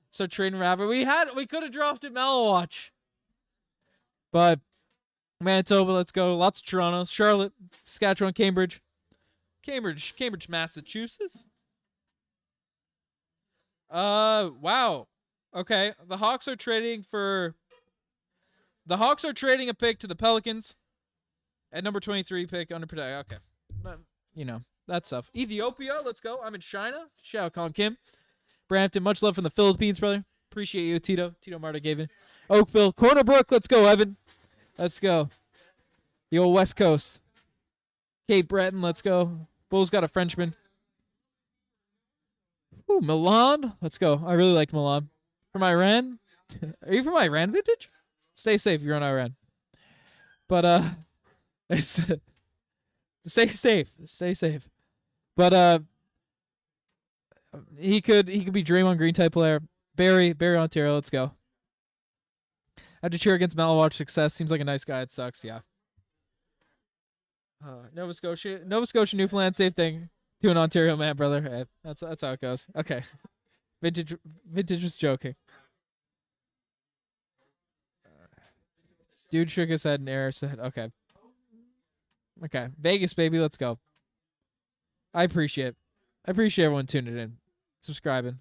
A: start trading Rapper. We could have drafted Malawatch. But Manitoba, let's go. Lots of Toronto. Charlotte. Saskatchewan. Cambridge, Massachusetts. Wow. Okay. The Hawks are trading a pick to the Pelicans. At number 23 pick under protect. Okay. You know, that stuff. Ethiopia, let's go. I'm in China. Shout out Colin Kim. Brampton, much love from the Philippines, brother. Appreciate you, Tito. Tito Marta gave it. Oakville. Corner Brook, let's go, Evan. Let's go. The old West Coast. Cape Breton, let's go. Bulls got a Frenchman. Ooh, Milan. Let's go. I really liked Milan. From Iran. Are you from Iran, Vintage? Stay safe if you're in Iran. But, stay safe. But he could be Draymond Green type player. Barry Ontario, let's go. I have to cheer against Malawatch success. Seems like a nice guy. It sucks, yeah. Nova Scotia, Newfoundland, same thing. To an Ontario man, brother. Hey, that's how it goes. Okay. Vintage was joking. Dude shook his head and Air said, okay. Okay, Vegas, baby, let's go. I appreciate everyone tuning in, subscribing.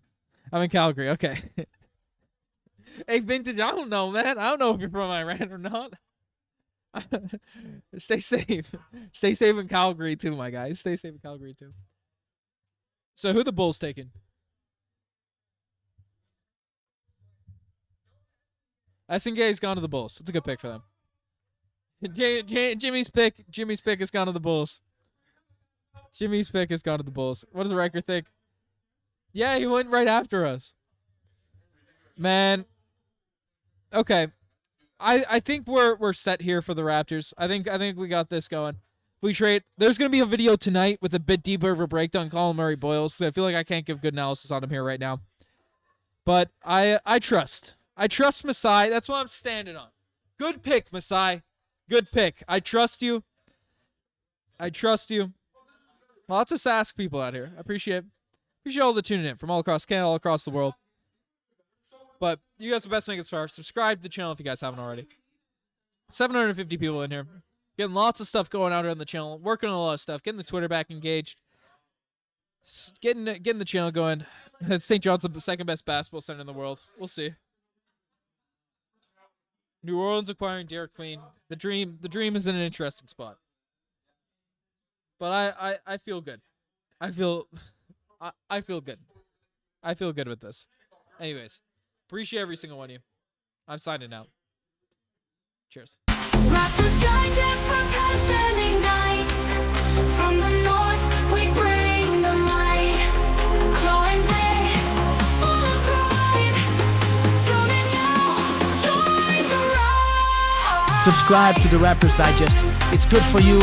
A: I'm in Calgary, okay. Hey, Vintage, I don't know, man. I don't know if you're from Iran or not. Stay safe. Stay safe in Calgary, too, my guys. Stay safe in Calgary, too. So, who the Bulls taking? SNG's gone to the Bulls. It's a good pick for them. Jimmy's pick has gone to the Bulls. Jimmy's pick has gone to the Bulls. What does Riker think? Yeah, he went right after us. Man. Okay. I think we're set here for the Raptors. I think we got this going. We trade. There's gonna be a video tonight with a bit deeper of a breakdown. Colin Murray Boyles. So I feel like I can't give good analysis on him here right now. But I trust. I trust Masai. That's what I'm standing on. Good pick, Masai. Good pick. I trust you. Lots of Sask people out here. I appreciate all the tuning in from all across Canada, all across the world. But you guys are the best to make it far. Subscribe to the channel if you guys haven't already. 750 people in here. Getting lots of stuff going out here on the channel. Working on a lot of stuff. Getting the Twitter back engaged. Getting the channel going. St. John's the second best basketball center in the world. We'll see. New Orleans acquiring Derek Queen. The dream is in an interesting spot. But I feel good. I feel good. I feel good with this. Anyways, appreciate every single one of you. I'm signing out. Cheers.
E: Raptors Digest, percussion ignites. From the north, we bring the might. Clawing day, full of pride. Tuning you, join the ride.
F: subscribe to the Raptors Digest. It's good for you.